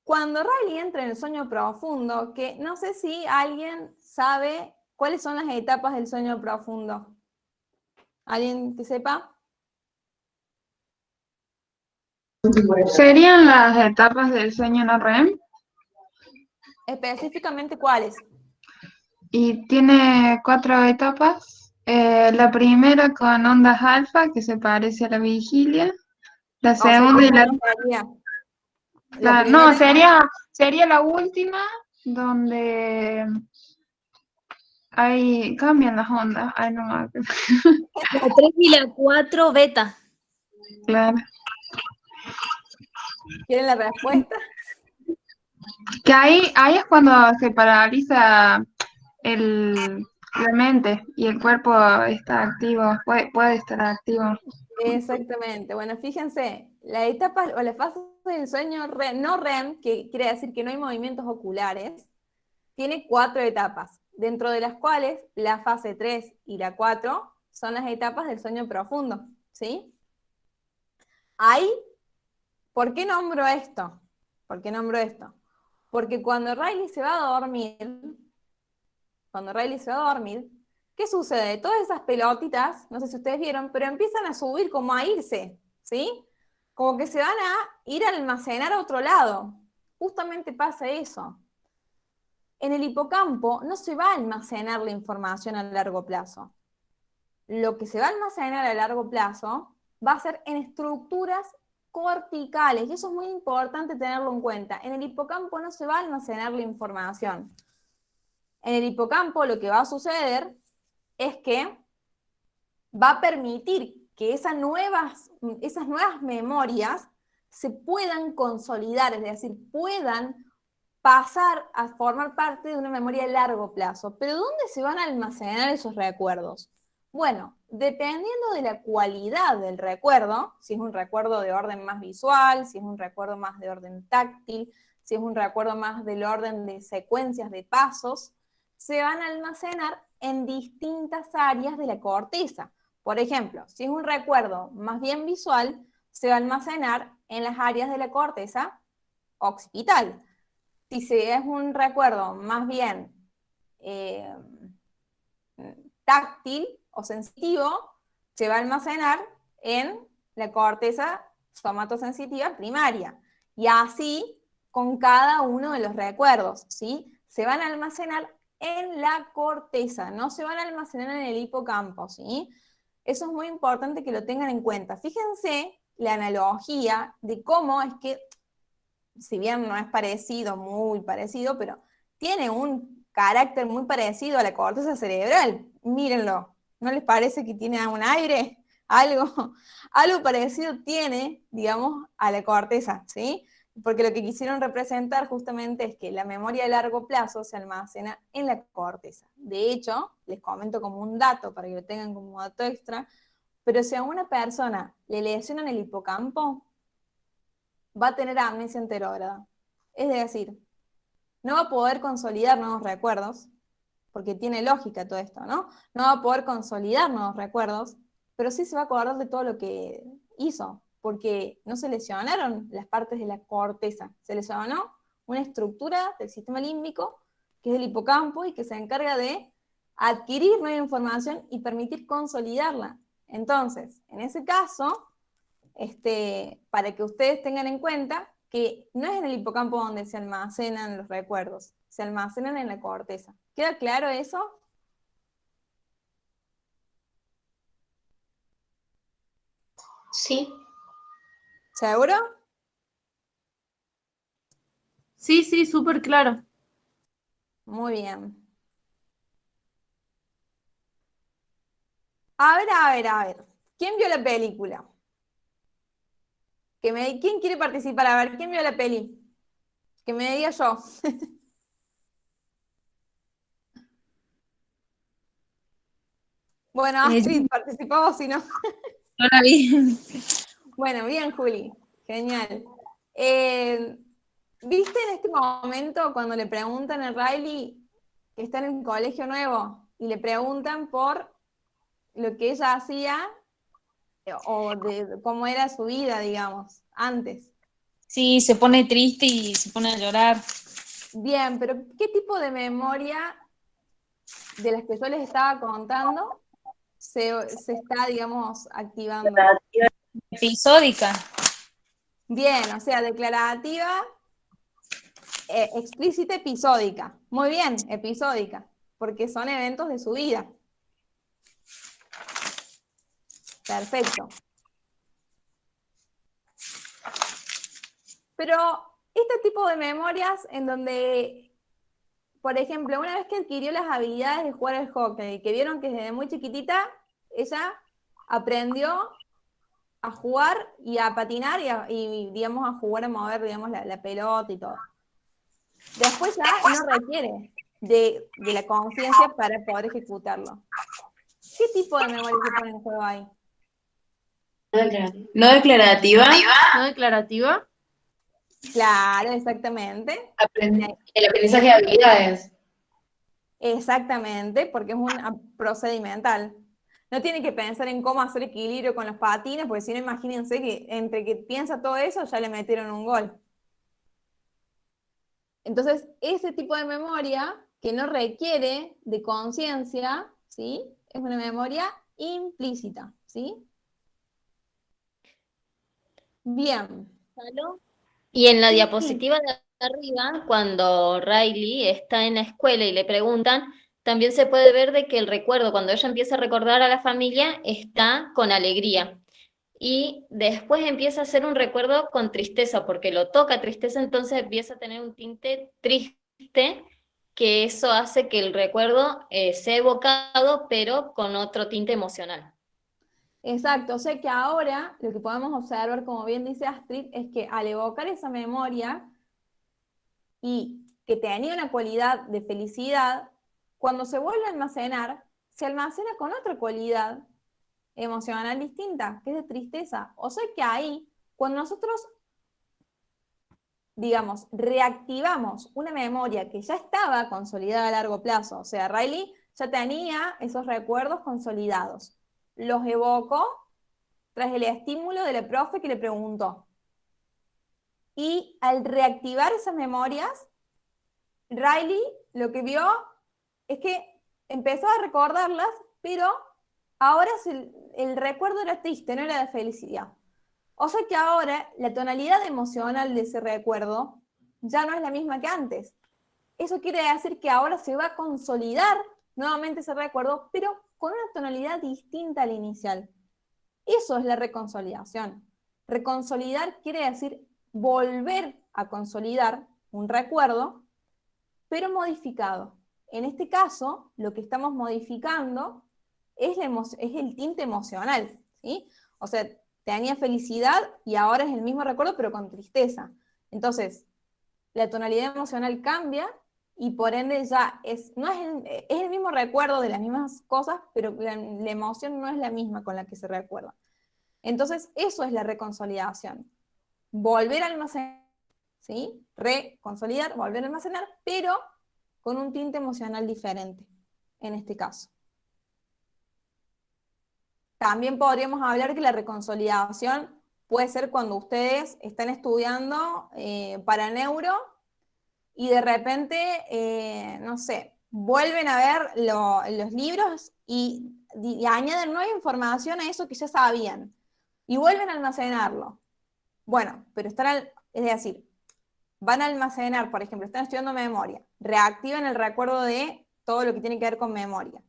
Cuando Riley entra en el sueño profundo, que no sé si alguien sabe cuáles son las etapas del sueño profundo. ¿Alguien que sepa? ¿Serían las etapas del sueño no REM? Específicamente, ¿cuáles? Y tiene 4 etapas. La primera con ondas alfa, que se parece a la vigilia. La O sea, segunda y la... ¿cómo sería? La No, primera, sería la última, donde cambian las ondas. Ay, no me acuerdo. La 3 y la 4 beta. Claro. ¿quieren la respuesta? Que ahí es cuando se paraliza la mente y el cuerpo está activo, puede estar activo. Exactamente. Bueno, fíjense, la etapa o la fase del sueño no REM, que quiere decir que no hay movimientos oculares, tiene 4 etapas, dentro de las cuales la fase 3 y la 4 son las etapas del sueño profundo, ¿sí? Ahí, ¿por qué nombro esto? ¿Por qué nombro esto? Porque cuando Riley se va a dormir, ¿qué sucede? Todas esas pelotitas, no sé si ustedes vieron, pero empiezan a subir como a irse, ¿sí? Como que se van a ir a almacenar a otro lado. Justamente pasa eso. En el hipocampo no se va a almacenar la información a largo plazo. Lo que se va a almacenar a largo plazo va a ser en estructuras corticales, y eso es muy importante tenerlo en cuenta. En el hipocampo no se va a almacenar la información. En el hipocampo lo que va a suceder es que va a permitir que esas nuevas memorias se puedan consolidar, es decir, puedan pasar a formar parte de una memoria a largo plazo. ¿Pero dónde se van a almacenar esos recuerdos? Bueno, dependiendo de la cualidad del recuerdo, si es un recuerdo de orden más visual, si es un recuerdo más de orden táctil, si es un recuerdo más del orden de secuencias de pasos, se van a almacenar en distintas áreas de la corteza. Por ejemplo, si es un recuerdo más bien visual, se va a almacenar en las áreas de la corteza occipital. Si es un recuerdo más bien táctil o sensitivo, se va a almacenar en la corteza somatosensitiva primaria. Y así con cada uno de los recuerdos, ¿sí? Se van a almacenar en la corteza, no se van a almacenar en el hipocampo, ¿sí? Eso es muy importante que lo tengan en cuenta. Fíjense la analogía de cómo es que, si bien no es parecido, muy parecido, pero tiene un carácter muy parecido a la corteza cerebral. Mírenlo, ¿no les parece que tiene un aire? Algo parecido tiene, digamos, a la corteza, ¿sí? Porque lo que quisieron representar justamente es que la memoria a largo plazo se almacena en la corteza. De hecho, les comento como un dato, para que lo tengan como dato extra, pero si a una persona le lesionan el hipocampo, va a tener amnesia enterógrada. Es decir, no va a poder consolidar nuevos recuerdos, porque tiene lógica todo esto, ¿no? No va a poder consolidar nuevos recuerdos, pero sí se va a acordar de todo lo que hizo, porque no se lesionaron las partes de la corteza, se lesionó una estructura del sistema límbico, que es el hipocampo, y que se encarga de adquirir nueva información y permitir consolidarla. Entonces, en ese caso, para que ustedes tengan en cuenta que no es en el hipocampo donde se almacenan los recuerdos, se almacenan en la corteza. ¿Queda claro eso? Sí. ¿Seguro? Sí, sí, súper claro. Muy bien. A ver, a ver, a ver. ¿Quién vio la película? ¿Quién quiere participar? A ver, ¿quién vio la peli? Que me diga yo. Bueno, Yo Astrid, participó, si no. no la vi. Bueno, bien, Juli. Genial. Eh, ¿Viste en este momento cuando le preguntan a Riley que está en un colegio nuevo y le preguntan por lo que ella hacía o de cómo era su vida, digamos, antes? Sí, se pone triste y se pone a llorar. Bien, pero ¿qué tipo de memoria de las que yo les estaba contando se está, digamos, activando? Episódica. Bien, o sea, declarativa, explícita, episódica. Muy bien, episódica, porque son eventos de su vida. Perfecto. Pero este tipo de memorias en donde, por ejemplo, una vez que adquirió las habilidades de jugar al hockey, que vieron que desde muy chiquitita ella aprendió a jugar y a patinar digamos, a jugar a mover, digamos, la pelota y todo. Después ya no requiere de la conciencia para poder ejecutarlo. ¿Qué tipo de memoria se pone en juego ahí? No declarativa, ¿No declarativa? Claro, exactamente. el aprendizaje de habilidades. Exactamente, porque es un procedimental. No tiene que pensar en cómo hacer equilibrio con los patines, porque si no, imagínense que entre que piensa todo eso, ya le metieron un gol. Entonces, ese tipo de memoria que no requiere de conciencia, ¿sí? Es una memoria implícita, ¿sí? Bien. Y en la Sí. diapositiva de arriba, cuando Riley está en la escuela y le preguntan, también se puede ver de que el recuerdo, cuando ella empieza a recordar a la familia, está con alegría. Y después empieza a ser un recuerdo con tristeza, porque lo toca tristeza, entonces empieza a tener un tinte triste, que eso hace que el recuerdo sea evocado, pero con otro tinte emocional. Exacto, o sea que ahora lo que podemos observar, como bien dice Astrid, es que al evocar esa memoria y que tenía una cualidad de felicidad, cuando se vuelve a almacenar, se almacena con otra cualidad emocional distinta, que es de tristeza. O sea que ahí, cuando nosotros, digamos, reactivamos una memoria que ya estaba consolidada a largo plazo, o sea, Riley ya tenía esos recuerdos consolidados, los evocó tras el estímulo de la profe que le preguntó. Y al reactivar esas memorias, Riley lo que vio es que empezó a recordarlas, pero ahora el recuerdo era triste, no era de felicidad. O sea que ahora la tonalidad emocional de ese recuerdo ya no es la misma que antes. Eso quiere decir que ahora se va a consolidar nuevamente ese recuerdo, pero con una tonalidad distinta a la inicial. Eso es la reconsolidación. Reconsolidar quiere decir volver a consolidar un recuerdo, pero modificado. En este caso, lo que estamos modificando es el tinte emocional, ¿sí? O sea, tenía felicidad y ahora es el mismo recuerdo, pero con tristeza. Entonces, la tonalidad emocional cambia y por ende ya es el mismo recuerdo de las mismas cosas, pero la emoción no es la misma con la que se recuerda. Entonces, eso es la reconsolidación. Volver a almacenar, ¿sí? Reconsolidar, volver a almacenar, pero con un tinte emocional diferente, en este caso. También podríamos hablar que la reconsolidación puede ser cuando ustedes están estudiando para neuro y de repente, no sé, vuelven a ver los libros y añaden nueva información a eso que ya sabían. y vuelven a almacenarlo. Bueno, pero es decir, van a almacenar, por ejemplo, están estudiando memoria, reactivan el recuerdo de todo lo que tiene que ver con memoria.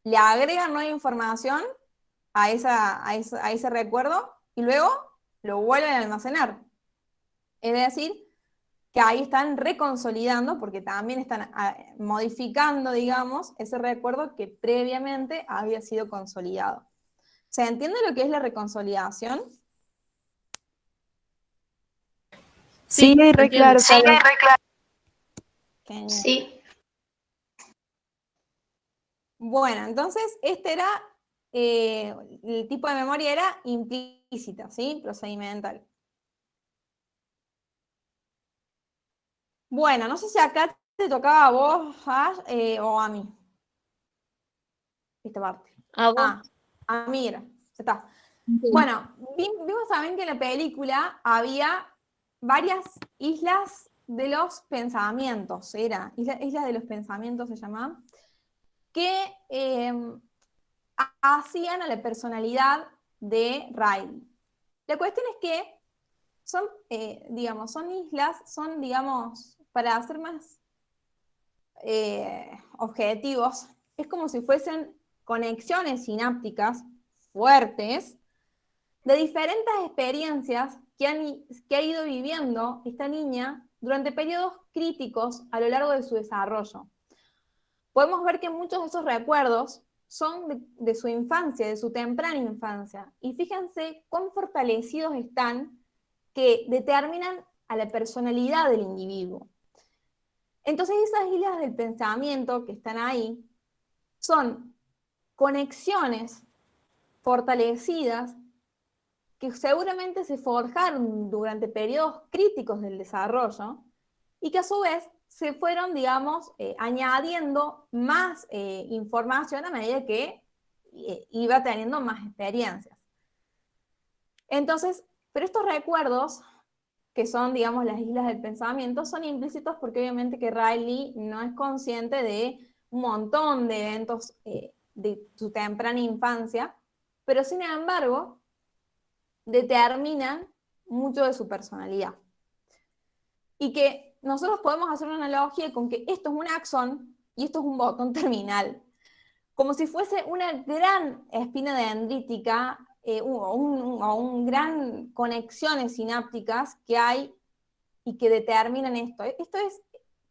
Le agregan nueva información a ese recuerdo y luego lo vuelven a almacenar. Es decir, que ahí están reconsolidando, porque también están modificando, digamos, ese recuerdo que previamente había sido consolidado. ¿Se entiende lo que es la reconsolidación? Sí, re claro, Carlos. Genial. Sí, Bueno, entonces este era, el tipo de memoria era implícita, ¿sí? Procedimental. Bueno, no sé si acá te tocaba a vos, Ash, o a mí. Esta parte. A vos. Ah, a mí era. Ya está. Bueno, vimos también que en la película había varias islas de los pensamientos, era islas de los pensamientos se llamaban, que hacían a la personalidad de Riley. La cuestión es que son, digamos, son islas, son, digamos, para hacer más objetivos, es como si fuesen conexiones sinápticas fuertes de diferentes experiencias que ha ido viviendo esta niña durante periodos críticos a lo largo de su desarrollo. Podemos ver que muchos de esos recuerdos son de su infancia, de su temprana infancia. Y fíjense cuán fortalecidos están que determinan a la personalidad del individuo. Entonces esas islas del pensamiento que están ahí son conexiones fortalecidas que seguramente se forjaron durante periodos críticos del desarrollo y que a su vez se fueron, digamos, añadiendo más información a medida que iba teniendo más experiencias. Entonces, pero estos recuerdos, que son, digamos, las islas del pensamiento, son implícitos porque obviamente que Riley no es consciente de un montón de eventos de su temprana infancia, pero sin embargo, determinan mucho de su personalidad. Y que nosotros podemos hacer una analogía con que esto es un axón y esto es un botón terminal. Como si fuese una gran espina dendrítica o un gran conexiones sinápticas que hay y que determinan esto. Esto es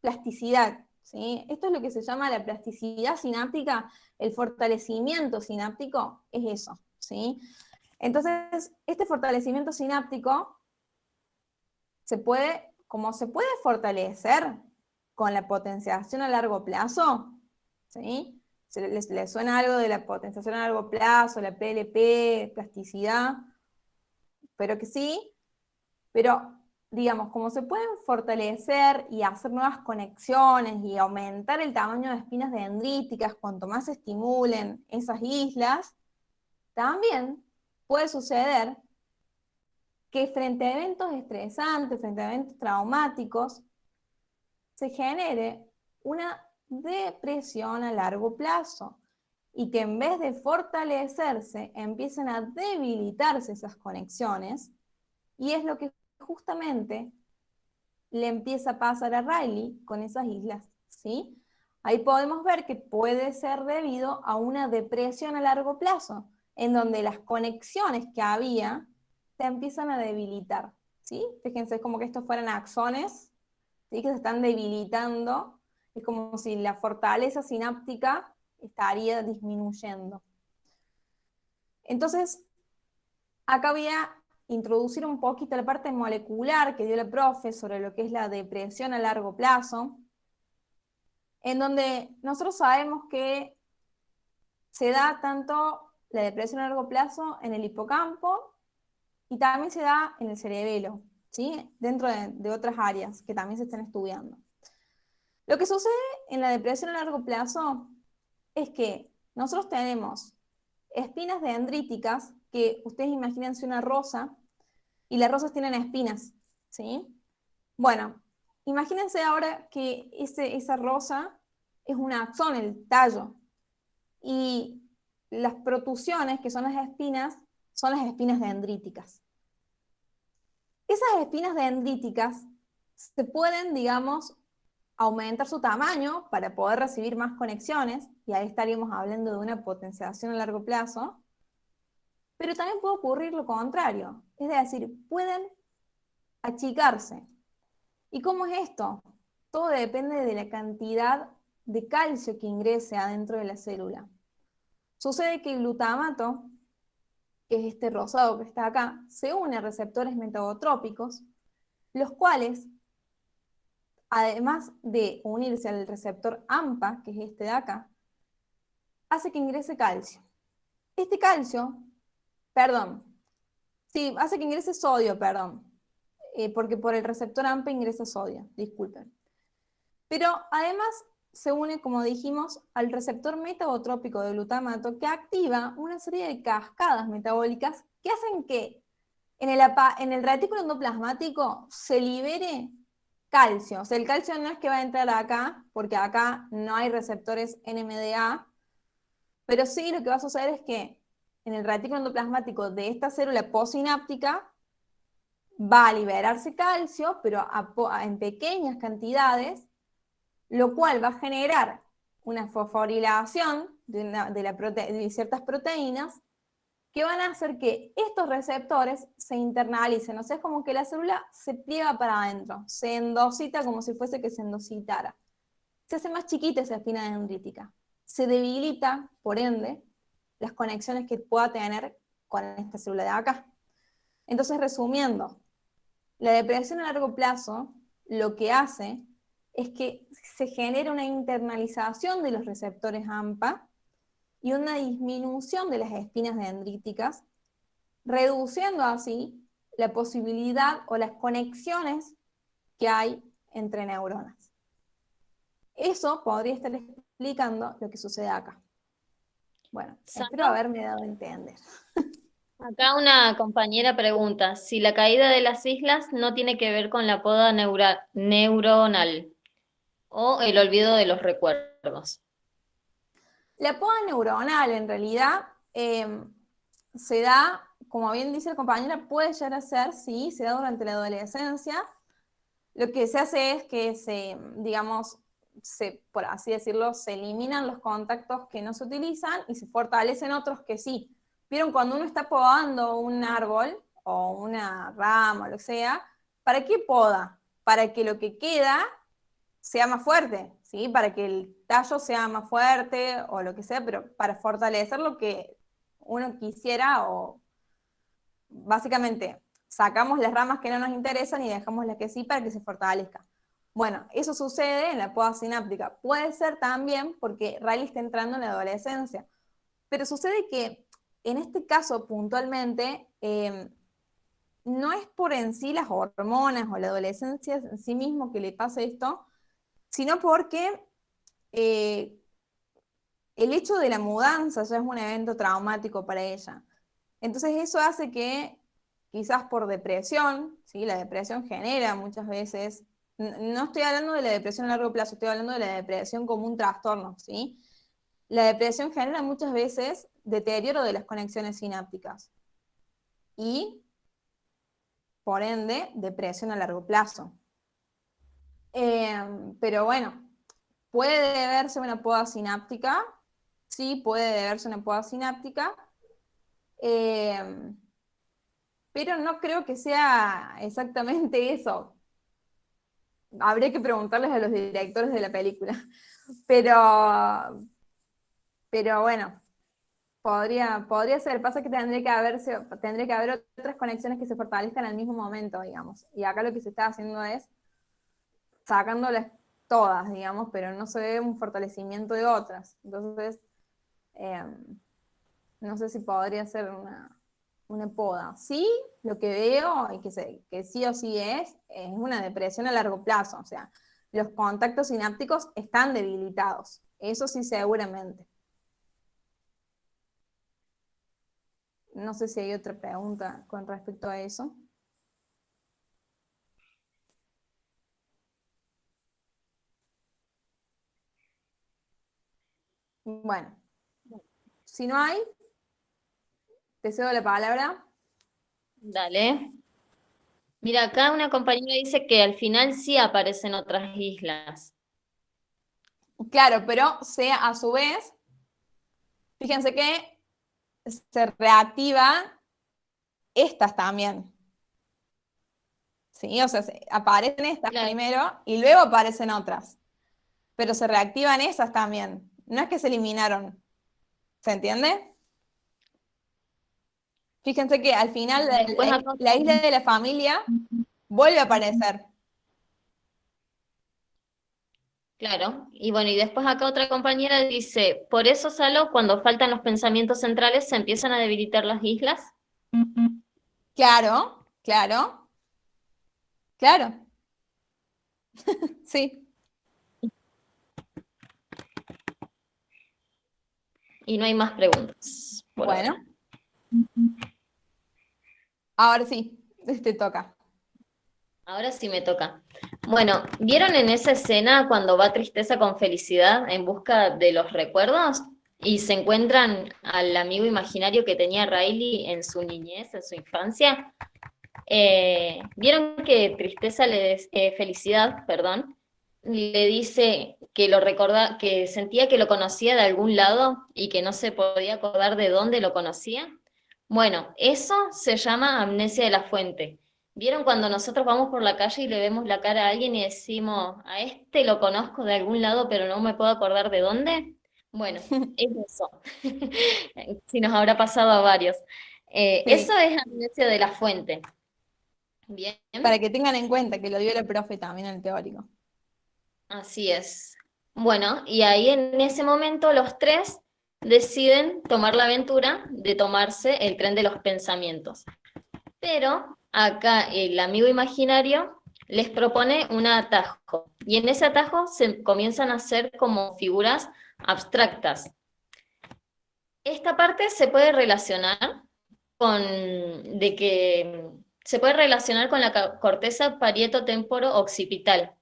plasticidad, ¿sí? Esto es lo que se llama la plasticidad sináptica, el fortalecimiento sináptico, es eso, ¿sí? Entonces, este fortalecimiento sináptico como se puede fortalecer con la potenciación a largo plazo, ¿sí? ¿Les suena algo de la potenciación a largo plazo, la PLP, plasticidad? Pero que sí, pero digamos, como se pueden fortalecer y hacer nuevas conexiones y aumentar el tamaño de espinas dendríticas cuanto más se estimulen esas islas, también puede suceder que frente a eventos estresantes, frente a eventos traumáticos, se genere una depresión a largo plazo y que en vez de fortalecerse, empiecen a debilitarse esas conexiones, y es lo que justamente le empieza a pasar a Riley con esas islas, ¿sí? Ahí podemos ver que puede ser debido a una depresión a largo plazo, en donde las conexiones que había se empiezan a debilitar, ¿sí? Fíjense, es como que estos fueran axones, ¿sí? Que se están debilitando, es como si la fortaleza sináptica estaría disminuyendo. Entonces, acá voy a introducir un poquito la parte molecular que dio la profe sobre lo que es la depresión a largo plazo, en donde nosotros sabemos que se da tanto la depresión a largo plazo en el hipocampo y también se da en el cerebelo, ¿sí? Dentro de otras áreas que también se están estudiando. Lo que sucede en la depresión a largo plazo es que nosotros tenemos espinas dendríticas, que ustedes imagínense una rosa, y las rosas tienen espinas, ¿sí? Bueno, imagínense ahora que esa rosa es un axón, el tallo, y las protusiones, que son las espinas, son las espinas dendríticas. Esas espinas dendríticas se pueden, digamos, aumentar su tamaño para poder recibir más conexiones, y ahí estaríamos hablando de una potenciación a largo plazo, pero también puede ocurrir lo contrario, es decir, pueden achicarse. ¿Y cómo es esto? Todo depende de la cantidad de calcio que ingrese adentro de la célula. Sucede que el glutamato, que es este rosado que está acá, se une a receptores metabotrópicos, los cuales, además de unirse al receptor AMPA, que es este de acá, hace que ingrese calcio. Este calcio, perdón, sí, hace que ingrese sodio, perdón, porque por el receptor AMPA ingresa sodio, disculpen. Pero además se une, como dijimos, al receptor metabotrópico de glutamato, que activa una serie de cascadas metabólicas que hacen que en el retículo endoplasmático se libere calcio. O sea, el calcio no es que va a entrar acá, porque acá no hay receptores NMDA, pero sí lo que va a suceder es que en el retículo endoplasmático de esta célula posináptica va a liberarse calcio, pero en pequeñas cantidades, lo cual va a generar una fosforilación de ciertas proteínas que van a hacer que estos receptores se internalicen. O sea, es como que la célula se pliega para adentro, se endosita como si fuese que se endositara. Se hace más chiquita esa espina dendrítica. Se debilita, por ende, las conexiones que pueda tener con esta célula de acá. Entonces, resumiendo, la depresión a largo plazo lo que hace es que se genera una internalización de los receptores AMPA y una disminución de las espinas dendríticas, reduciendo así la posibilidad o las conexiones que hay entre neuronas. Eso podría estar explicando lo que sucede acá. Bueno, espero haberme dado a entender. Acá una compañera pregunta si la caída de las islas no tiene que ver con la poda neuronal o el olvido de los recuerdos. La poda neuronal, en realidad, se da, como bien dice la compañera, puede llegar a ser, sí, se da durante la adolescencia. Lo que se hace es que digamos, por así decirlo, se eliminan los contactos que no se utilizan y se fortalecen otros que sí. ¿Vieron cuando uno está podando un árbol o una rama o lo que sea? ¿Para qué poda? Para que lo que queda sea más fuerte, ¿sí? Para que el tallo sea más fuerte o lo que sea, pero para fortalecer lo que uno quisiera, o básicamente sacamos las ramas que no nos interesan y dejamos las que sí para que se fortalezca. Bueno, eso sucede en la poda sináptica. Puede ser también porque Riley está entrando en la adolescencia, pero sucede que en este caso puntualmente no es por en sí las hormonas o la adolescencia en sí mismo que le pase esto, sino porque el hecho de la mudanza ya es un evento traumático para ella. Entonces eso hace que quizás por depresión, ¿sí? La depresión genera muchas veces, no estoy hablando de la depresión a largo plazo, estoy hablando de la depresión como un trastorno, ¿sí? La depresión genera muchas veces deterioro de las conexiones sinápticas y, por ende, depresión a largo plazo. Pero bueno, puede deberse a una poda sináptica, sí, puede deberse a una poda sináptica, pero no creo que sea exactamente eso. Habría que preguntarles a los directores de la película. Pero bueno, podría ser. Pasa que tendría que haber otras conexiones que se fortalezcan al mismo momento, digamos. Y acá lo que se está haciendo es sacándolas todas, digamos, pero no se ve un fortalecimiento de otras. Entonces, no sé si podría ser una poda. Sí, lo que veo, y que sí o sí es una depresión a largo plazo. O sea, los contactos sinápticos están debilitados. Eso sí, seguramente. No sé si hay otra pregunta con respecto a eso. Bueno, si no hay, te cedo la palabra. Dale. Mira, acá una compañera dice que al final sí aparecen otras islas. Claro, pero a su vez, fíjense que se reactivan estas también. ¿Sí? O sea, aparecen estas Claro. primero y luego aparecen otras. Pero se reactivan esas también. No es que se eliminaron. ¿Se entiende? Fíjense que al final Después acá la isla de la familia vuelve a aparecer. Claro, y bueno, y después acá otra compañera dice, por eso, Salo, cuando faltan los pensamientos centrales se empiezan a debilitar las islas. Claro, claro, claro. Sí. Y no hay más preguntas. Por Bueno, ahora. ahora sí, te toca. Ahora sí me toca. Bueno, ¿vieron en esa escena cuando va Tristeza con Felicidad en busca de los recuerdos? Y se encuentran al amigo imaginario que tenía Riley en su niñez, en su infancia. ¿Vieron que Felicidad, perdón, le dice que que sentía que lo conocía de algún lado y que no se podía acordar de dónde lo conocía? Bueno, eso se llama amnesia de la fuente. ¿Vieron cuando nosotros vamos por la calle y le vemos la cara a alguien y decimos, a este lo conozco de algún lado, pero no me puedo acordar de dónde? Bueno, es eso. Si nos habrá pasado a varios. Sí. Eso es amnesia de la fuente. Bien. Para que tengan en cuenta que lo dio el profe también en el teórico. Así es. Bueno, y ahí en ese momento los tres deciden tomar la aventura de tomarse el tren de los pensamientos. Pero acá el amigo imaginario les propone un atajo, y en ese atajo se comienzan a hacer como figuras abstractas. Esta parte se puede relacionar se puede relacionar con la corteza parieto-temporo-occipital.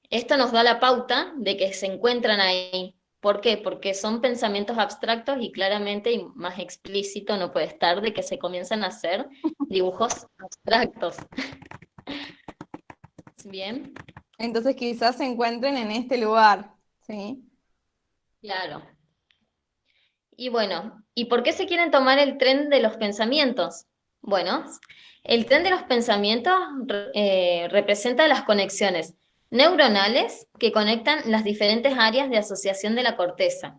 Esto nos da la pauta de que se encuentran ahí. ¿Por qué? Porque son pensamientos abstractos y claramente y más explícito no puede estar de que se comienzan a hacer dibujos abstractos. Bien, Entonces quizás se encuentren en este lugar, ¿sí? claro. Y bueno, ¿y por qué se quieren tomar el tren de los pensamientos? Bueno, el tren de los pensamientos representa las conexiones neuronales que conectan las diferentes áreas de asociación de la corteza,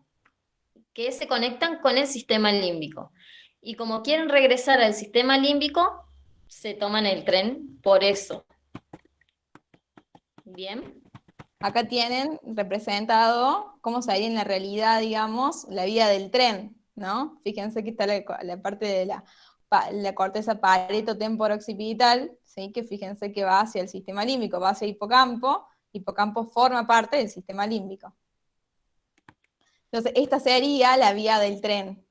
que se conectan con el sistema límbico. Y como quieren regresar al sistema límbico, se toman el tren por eso. Bien. Acá tienen representado cómo sería en la realidad, digamos, la vía del tren, ¿no? Fíjense que está la parte de la corteza pareto-temporo-occipital, ¿sí? Que fíjense que va hacia el sistema límbico, va hacia hipocampo, hipocampo forma parte del sistema límbico. Entonces, esta sería la vía del tren.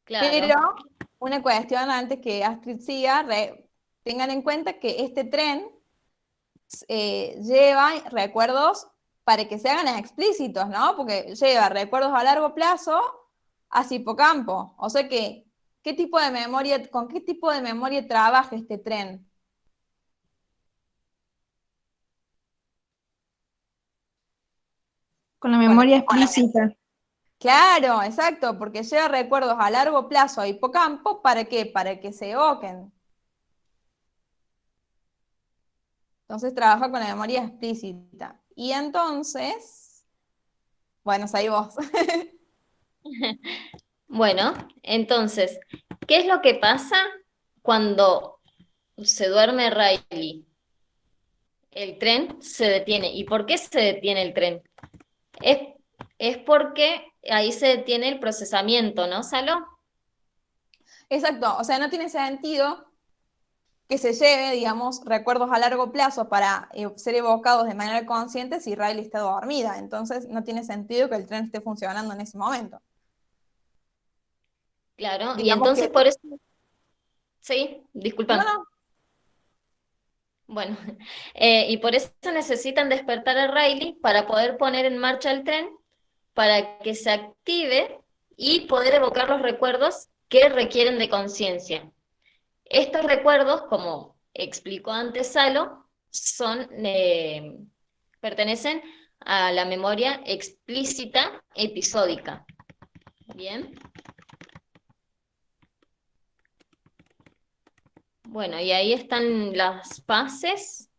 Claro. Pero una cuestión antes que Astrid siga, tengan en cuenta que este tren lleva recuerdos para que se hagan explícitos, ¿no? Porque lleva recuerdos a largo plazo hacia hipocampo. O sea que, ¿con qué tipo de memoria trabaja este tren? Con la memoria explícita. Claro, exacto, porque lleva recuerdos a largo plazo a hipocampo, ¿para qué? Para que se evoquen. Entonces trabaja con la memoria explícita. Y entonces, bueno, ahí vos. Bueno, entonces, ¿qué es lo que pasa cuando se duerme Riley? El tren se detiene. ¿Y por qué se detiene el tren? Es porque ahí se detiene el procesamiento, ¿no, Salo? Exacto, o sea, no tiene sentido que se lleve, digamos, recuerdos a largo plazo para ser evocados de manera consciente si Riley está dormida. Entonces, no tiene sentido que el tren esté funcionando en ese momento. Claro, y Digamos entonces que... por eso... Sí, disculpa. No. Bueno, y por eso necesitan despertar a Riley para poder poner en marcha el tren, para que se active y poder evocar los recuerdos que requieren de conciencia. Estos recuerdos, como explicó antes Salo, pertenecen a la memoria explícita episódica. Bien. Bueno, y ahí están las fases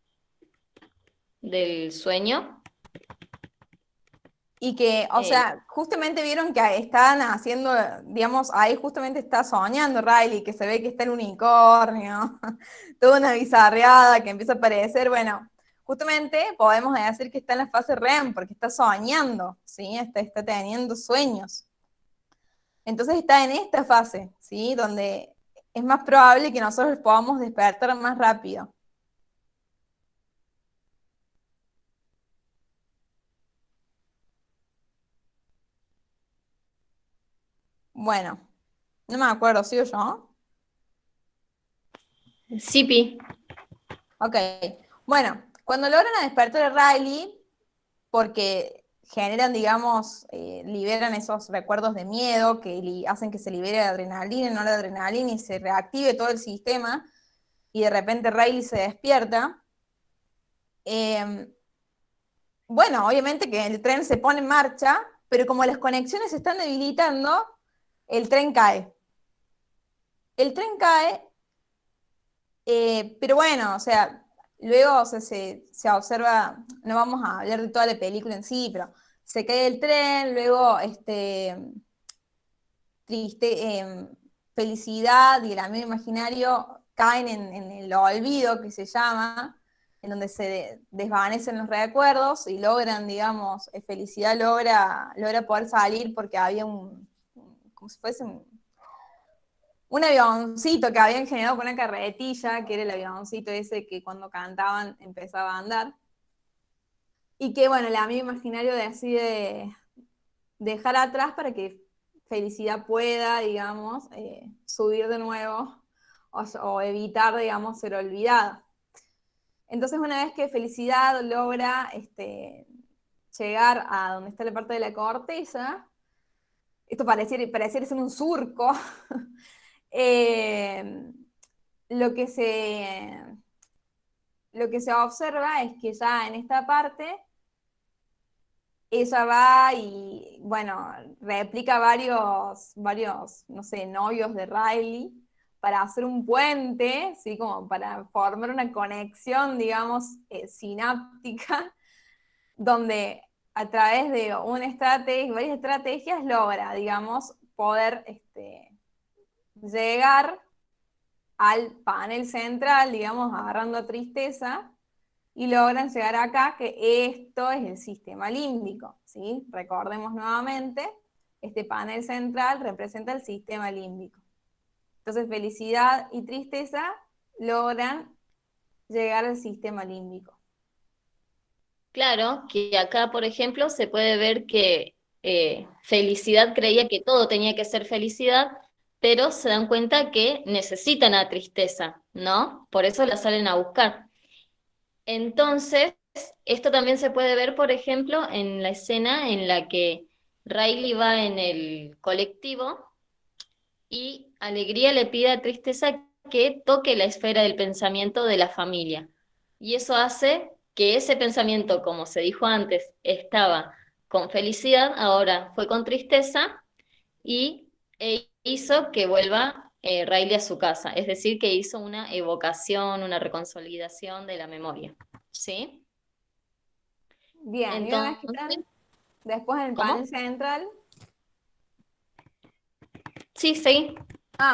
del sueño. Y que, o sea, justamente vieron que están haciendo, digamos, ahí justamente está soñando Riley, que se ve que está el unicornio, toda una bizarreada que empieza a aparecer. Bueno, justamente podemos decir que está en la fase REM, porque está soñando, ¿sí? Está teniendo sueños. Entonces está en esta fase, ¿sí? Donde es más probable que nosotros podamos despertar más rápido. Bueno, no me acuerdo, ¿sí o yo? Sí, Pi. Ok, bueno, cuando logran a despertar a Riley, porque generan, digamos, liberan esos recuerdos de miedo que hacen que se libere la adrenalina, no la adrenalina, y se reactive todo el sistema, y de repente Riley se despierta. Bueno, obviamente que el tren se pone en marcha, pero como las conexiones se están debilitando, el tren cae. El tren cae, pero bueno, o sea, luego o sea, se observa, no vamos a hablar de toda la película en sí, pero se cae el tren, luego felicidad y el amigo imaginario caen en el olvido, que se llama, en donde se desvanecen los recuerdos y logran, digamos, felicidad logra poder salir porque había como si fuese un avioncito que habían generado con una carretilla, que era el avioncito ese que cuando cantaban empezaba a andar. Y que, bueno, el amigo imaginario decide dejar atrás para que Felicidad pueda, digamos, subir de nuevo o evitar, digamos, ser olvidada. Entonces, una vez que Felicidad logra llegar a donde está la parte de la corteza, esto pareciera ser un surco, eh, lo que se observa es que ya en esta parte ella va y, bueno, replica varios, no sé, novios de Riley para hacer un puente, ¿sí? Como para formar una conexión, digamos, sináptica, donde a través de varias estrategias logra, digamos, poder llegar al panel central, digamos, agarrando a Tristeza, y logran llegar acá, que esto es el sistema límbico, ¿sí? Recordemos nuevamente, este panel central representa el sistema límbico. Entonces, Felicidad y Tristeza logran llegar al sistema límbico. Claro, que acá, por ejemplo, se puede ver que Felicidad creía que todo tenía que ser felicidad, pero se dan cuenta que necesitan a Tristeza, ¿no? Por eso la salen a buscar. Entonces, esto también se puede ver, por ejemplo, en la escena en la que Riley va en el colectivo y Alegría le pide a Tristeza que toque la esfera del pensamiento de la familia. Y eso hace que ese pensamiento, como se dijo antes, estaba con Felicidad, ahora fue con Tristeza y hizo que vuelva Riley a su casa. Es decir, que hizo una evocación, una reconsolidación de la memoria. ¿Sí? Bien, y una vez que Entonces, están después en el panel ¿cómo? central, Sí, sí.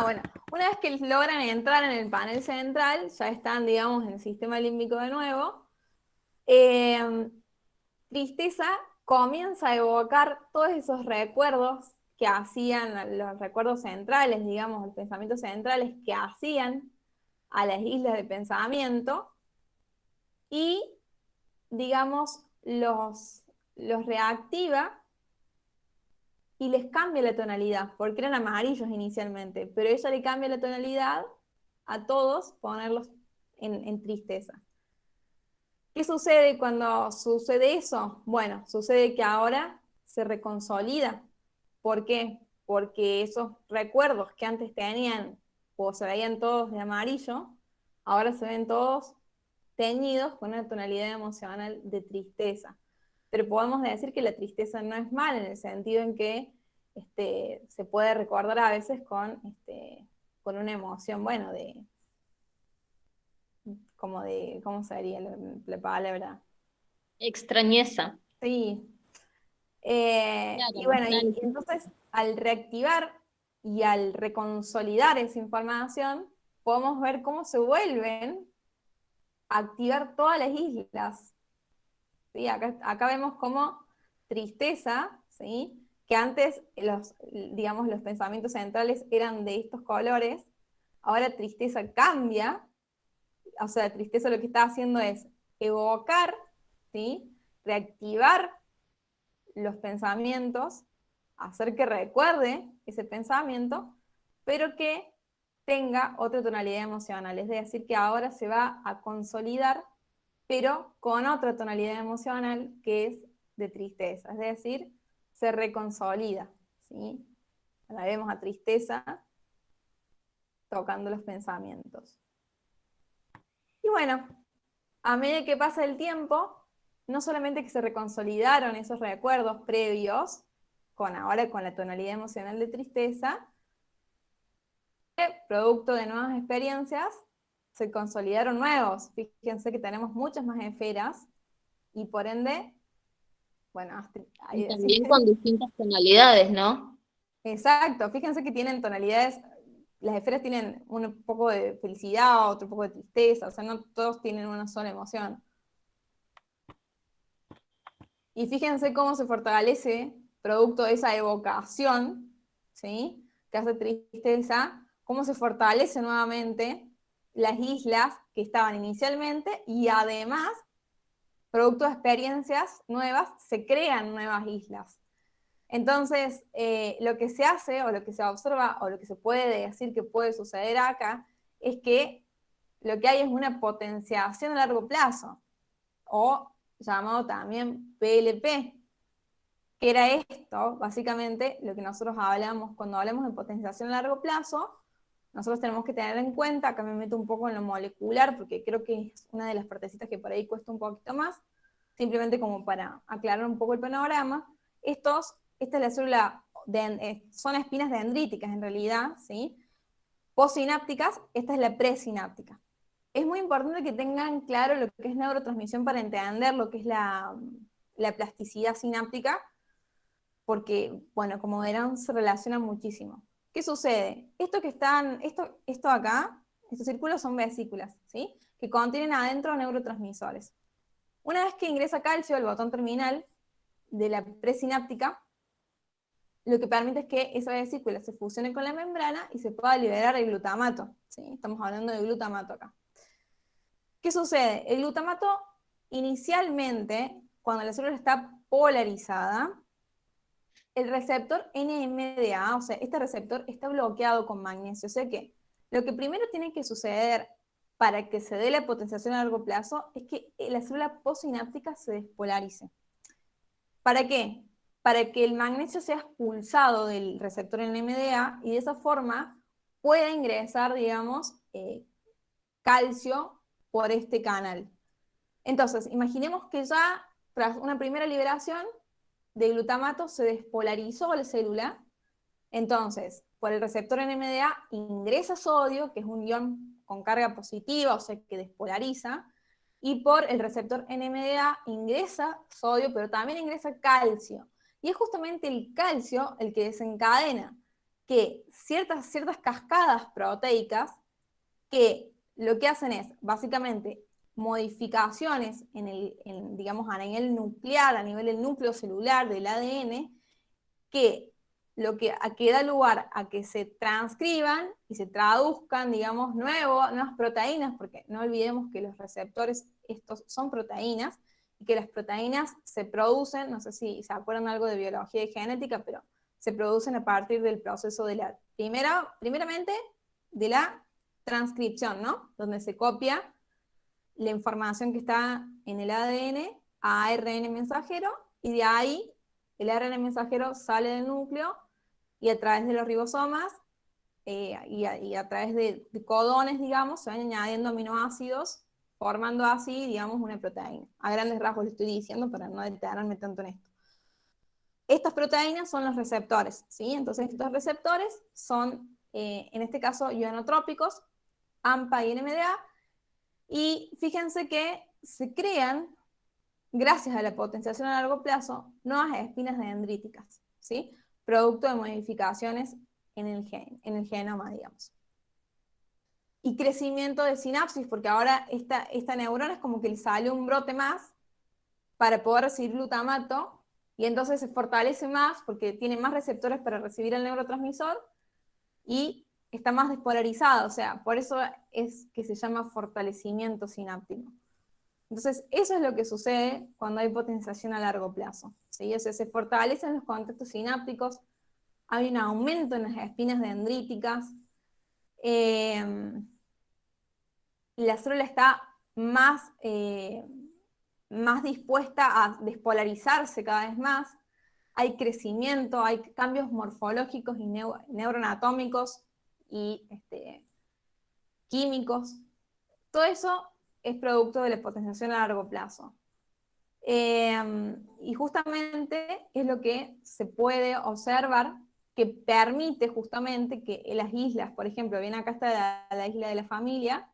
bueno, una vez que logran entrar en el panel central, ya están, digamos, en el sistema límbico de nuevo. Tristeza comienza a evocar todos esos recuerdos que hacían, los recuerdos centrales, digamos, los pensamientos centrales que hacían a las islas de pensamiento y, digamos, los reactiva y les cambia la tonalidad, porque eran amarillos inicialmente, pero ella le cambia la tonalidad a todos, ponerlos en tristeza. ¿Qué sucede cuando sucede eso? Bueno, sucede que ahora se reconsolida. ¿Por qué? porque esos recuerdos que antes tenían o se veían todos de amarillo, ahora se ven todos teñidos con una tonalidad emocional de tristeza. Pero podemos decir que la tristeza no es mala en el sentido en que se puede recordar a veces con una emoción, bueno, ¿cómo sería la palabra? Extrañeza. Sí. Claro, Y bueno, claro. y entonces al reactivar y al reconsolidar esa información, podemos ver cómo se vuelven a activar todas las islas. ¿Sí? Acá vemos como tristeza, ¿sí? Que antes digamos, los pensamientos centrales eran de estos colores, ahora tristeza cambia, o sea, tristeza lo que está haciendo es evocar, ¿sí? Reactivar los pensamientos, hacer que recuerde ese pensamiento, pero que tenga otra tonalidad emocional, es decir, que ahora se va a consolidar, pero con otra tonalidad emocional que es de tristeza, es decir, se reconsolida, ¿sí? La vemos a tristeza tocando los pensamientos. Y bueno, a medida que pasa el tiempo, no solamente que se reconsolidaron esos recuerdos previos, ahora con la tonalidad emocional de tristeza, producto de nuevas experiencias, se consolidaron nuevos. Fíjense que tenemos muchas más esferas y por ende, bueno, Y ahí también existen. con distintas tonalidades, ¿no? Exacto, fíjense que tienen tonalidades, las esferas tienen un poco de felicidad, otro poco de tristeza, o sea, no todos tienen una sola emoción. Y fíjense cómo se fortalece, producto de esa evocación, ¿sí? Que hace tristeza, cómo se fortalece nuevamente las islas que estaban inicialmente y además, producto de experiencias nuevas, se crean nuevas islas. Entonces, lo que se hace o lo que se observa o lo que se puede decir que puede suceder acá es que lo que hay es una potenciación a largo plazo, o llamado también PLP, que era esto, básicamente, lo que nosotros hablamos, cuando hablamos de potenciación a largo plazo, nosotros tenemos que tener en cuenta, acá me meto un poco en lo molecular, porque creo que es una de las partecitas que por ahí cuesta un poquito más, simplemente como para aclarar un poco el panorama. Esta es la célula, son espinas dendríticas en realidad, ¿sí? Postsinápticas, esta es la presináptica. Es muy importante que tengan claro lo que es neurotransmisión para entender lo que es la plasticidad sináptica, porque, bueno, como verán, se relacionan muchísimo. ¿Qué sucede? Esto acá, estos círculos son vesículas, ¿sí? Que contienen adentro neurotransmisores. Una vez que ingresa calcio al botón terminal de la presináptica, lo que permite es que esa vesícula se fusione con la membrana y se pueda liberar el glutamato, ¿sí? Estamos hablando de glutamato acá. ¿Qué sucede? El glutamato, inicialmente, cuando la célula está polarizada, el receptor NMDA, o sea, este receptor está bloqueado con magnesio. O sea que lo que primero tiene que suceder para que se dé la potenciación a largo plazo es que la célula postsináptica se despolarice. ¿Para qué? Para que el magnesio sea expulsado del receptor NMDA y de esa forma pueda ingresar, digamos, calcio por este canal. Entonces, imaginemos que ya tras una primera liberación de glutamato se despolarizó la célula, entonces por el receptor NMDA ingresa sodio, que es un ion con carga positiva, o sea que despolariza, y por el receptor NMDA ingresa sodio, pero también ingresa calcio. Y es justamente el calcio el que desencadena que ciertas cascadas proteicas que lo que hacen es básicamente modificaciones digamos, a nivel nuclear, a nivel del núcleo celular del ADN, que que da lugar a que se transcriban y se traduzcan, digamos, nuevas proteínas, porque no olvidemos que los receptores estos son proteínas, y que las proteínas se producen, no sé si se acuerdan algo de biología y genética, pero se producen a partir del proceso de primeramente, de la transcripción, ¿no? Donde se copia la información que está en el ADN a ARN mensajero, y de ahí el ARN mensajero sale del núcleo y a través de los ribosomas y a través de codones, digamos, se van añadiendo aminoácidos, formando así, digamos, una proteína. A grandes rasgos lo estoy diciendo para no detenerme tanto en esto. Estas proteínas son los receptores, ¿sí? Entonces estos receptores son, en este caso, ionotrópicos, AMPA y NMDA, y fíjense que se crean, gracias a la potenciación a largo plazo, nuevas espinas dendríticas, ¿sí? Producto de modificaciones en el genoma, digamos. Y crecimiento de sinapsis, porque ahora esta neurona es como que le sale un brote más para poder recibir glutamato, y entonces se fortalece más porque tiene más receptores para recibir el neurotransmisor y está más despolarizado, o sea, por eso es que se llama fortalecimiento sináptico. Entonces, eso es lo que sucede cuando hay potenciación a largo plazo, ¿sí? O sea, se fortalecen los contactos sinápticos, hay un aumento en las espinas dendríticas, la célula está más dispuesta a despolarizarse cada vez más, hay crecimiento, hay cambios morfológicos y neuroanatómicos y químicos. Todo eso es producto de la potenciación a largo plazo. Y justamente es lo que se puede observar que permite justamente que las islas, por ejemplo, bien acá está la isla de la familia,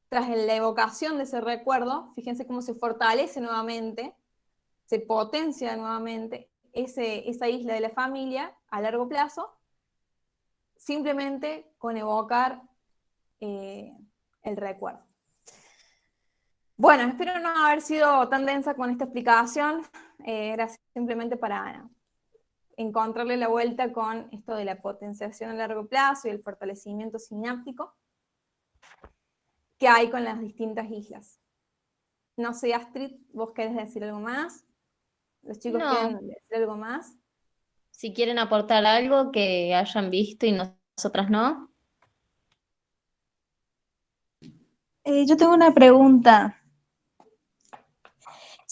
tras la evocación de ese recuerdo, fíjense cómo se fortalece nuevamente, se potencia nuevamente esa isla de la familia a largo plazo, simplemente con evocar el recuerdo. Bueno, espero no haber sido tan densa con esta explicación, era simplemente para encontrarle la vuelta con esto de la potenciación a largo plazo y el fortalecimiento sináptico que hay con las distintas islas. No sé, Astrid, ¿vos querés decir algo más? ¿Los chicos quieren No, decir algo más? si quieren aportar algo que hayan visto y nosotras no. Yo tengo una pregunta.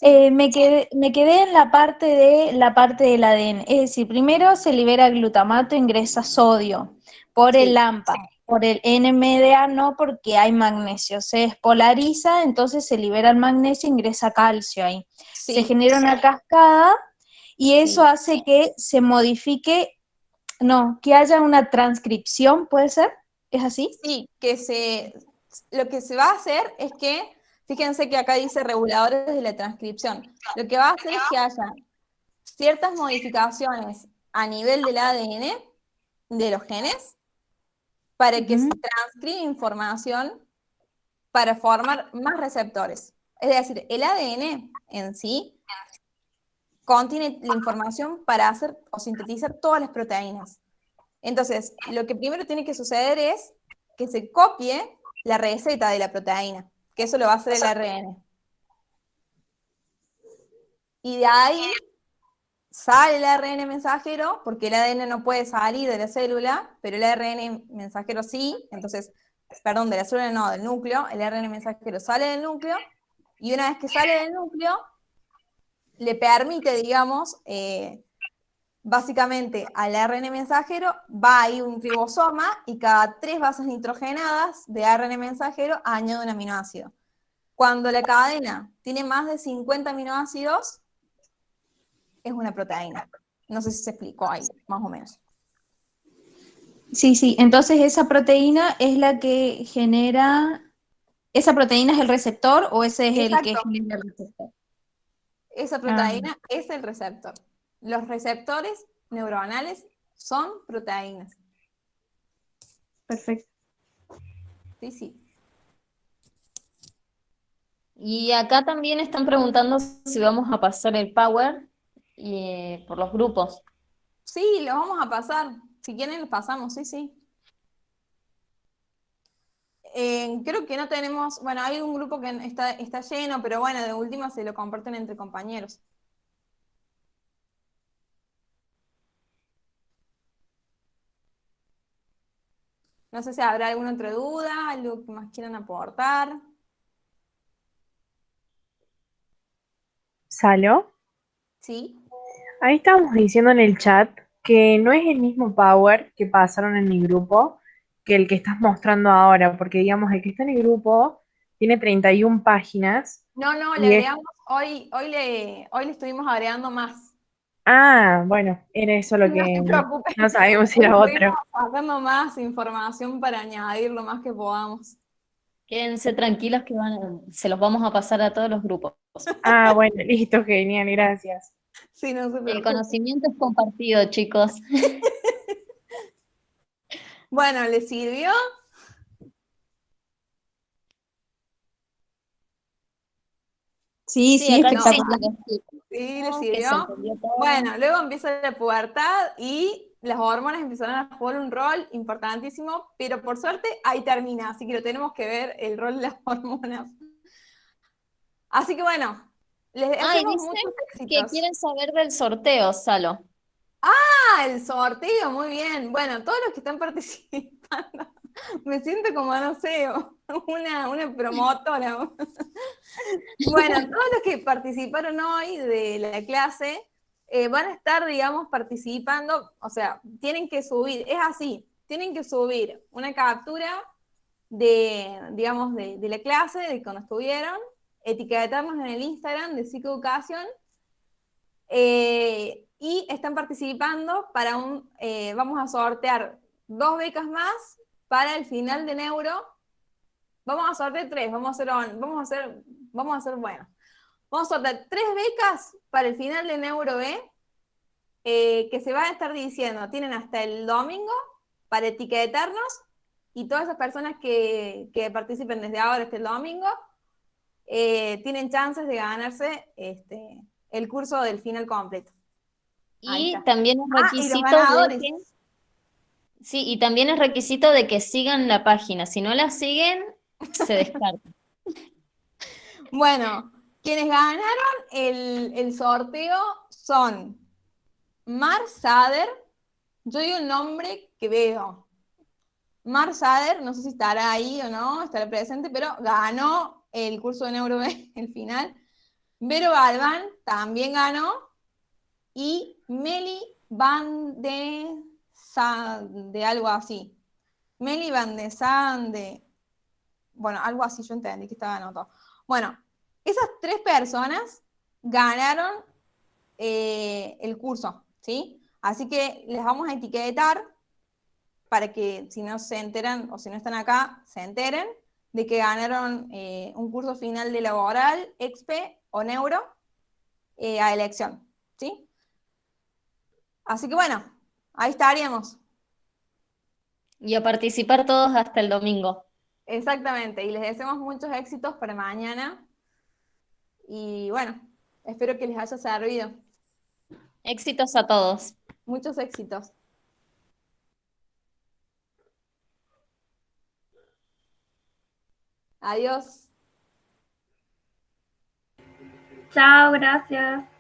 Me quedé en la parte del ADN. Es decir, primero se libera glutamato, ingresa sodio por el Sí. AMPA, por el NMDA no, porque hay magnesio. Se despolariza, entonces se libera el magnesio, ingresa calcio ahí. Se Sí, genera una cascada y eso sí, hace que se modifique, no, que haya una transcripción, ¿puede ser? ¿Es así? sí, lo que se va a hacer es que, fíjense que acá dice reguladores de la transcripción. Lo que va a hacer es que haya ciertas modificaciones a nivel del ADN, de los genes, para que se Ujú. transcriba información para formar más receptores. Es decir, el ADN en sí contiene la información para hacer o sintetizar todas las proteínas. Entonces, lo que primero tiene que suceder es que se copie la receta de la proteína, que eso lo va a hacer el ARN. Y de ahí sale el ARN mensajero, porque el ADN no puede salir de la célula, pero el ARN mensajero sí, entonces, perdón, de la célula no, del núcleo, el ARN mensajero sale del núcleo, y una vez que sale del núcleo, le permite, digamos, básicamente al ARN mensajero va ahí un ribosoma y cada 3 bases nitrogenadas de ARN mensajero añade un aminoácido. Cuando la cadena tiene más de 50 aminoácidos, es una proteína. No sé si se explicó ahí, más o menos. Sí, sí. Entonces esa proteína es la que genera. ¿Esa proteína es el receptor o ese es el que Exacto. genera el receptor? Esa Ah, proteína es el receptor. Los receptores neuronales son proteínas. perfecto. Sí, sí. Y acá también están preguntando si vamos a pasar el Power por los grupos. Sí, lo vamos a pasar. Si quieren, lo pasamos, sí, sí. Creo que no tenemos, bueno, hay un grupo que está lleno, pero bueno, de última se lo comparten entre compañeros. No sé si habrá alguna otra duda, algo que más quieran aportar. ¿Salió? ¿Sí? Ahí estábamos diciendo en el chat que no es el mismo power que pasaron en mi grupo que el que estás mostrando ahora, porque digamos, el que está en el grupo tiene 31 páginas No, le y es... agregamos, hoy le estuvimos agregando más. Ah, bueno, era eso lo No que se preocupe. no sabíamos si Hoy era estuvimos otro. sacando más información para añadir lo más que podamos. Quédense tranquilos que se los vamos a pasar a todos los grupos. Ah, bueno, listo, genial, gracias. Sí, no se El preocupe. conocimiento es compartido, chicos. Bueno, ¿le sirvió? Sí, sí, Acá espectacular. Sí, ¿le que se sirvió? entendió todo. Bueno, luego empieza la pubertad y las hormonas empezaron a jugar un rol importantísimo, pero por suerte ahí termina, así que lo tenemos que ver, el rol de las hormonas. Así que bueno, les Y deseamos dicen muchos que éxitos. quieren saber del sorteo, Salo. El sorteo, muy bien. Bueno, todos los que están participando, me siento como, no sé, una promotora. Bueno, todos los que participaron hoy de la clase van a estar, digamos, participando, o sea, tienen que subir, es así, tienen que subir una captura digamos, de la clase, de cuando estuvieron, etiquetarnos en el Instagram de Psicoeducación, y están participando para vamos a sortear 2 becas más para el final de Neuro. Vamos a sortear 3, vamos a hacer bueno. Vamos a sortear 3 becas para el final de Neuro B, que se va a estar diciendo, tienen hasta el domingo para etiquetarnos, y todas esas personas que participen desde ahora hasta el domingo tienen chances de ganarse el curso del final completo. Ahí Y está. también es Y los requisito ganadores. sí, y también es requisito de que sigan la página. Si no la siguen, se descarta. Bueno, quienes ganaron el sorteo son Mar Sader. Yo digo el nombre que veo. Mar Sader, no sé si estará ahí o no, estará presente, pero ganó el curso de Neuro B, el final. Vero Galván también ganó. Y Meli Van de algo así. Meli Van de Sande. Bueno, algo así yo entendí que estaba anotado. Bueno, esas 3 personas ganaron el curso, ¿sí? Así que les vamos a etiquetar para que si no se enteran o si no están acá, se enteren de que ganaron un curso final de laboral, expe o neuro a elección, ¿sí? Así que bueno, ahí estaríamos. Y a participar todos hasta el domingo. Exactamente, y les deseamos muchos éxitos para mañana. Y bueno, espero que les haya servido. Éxitos a todos. Muchos éxitos. Adiós. Chao, gracias.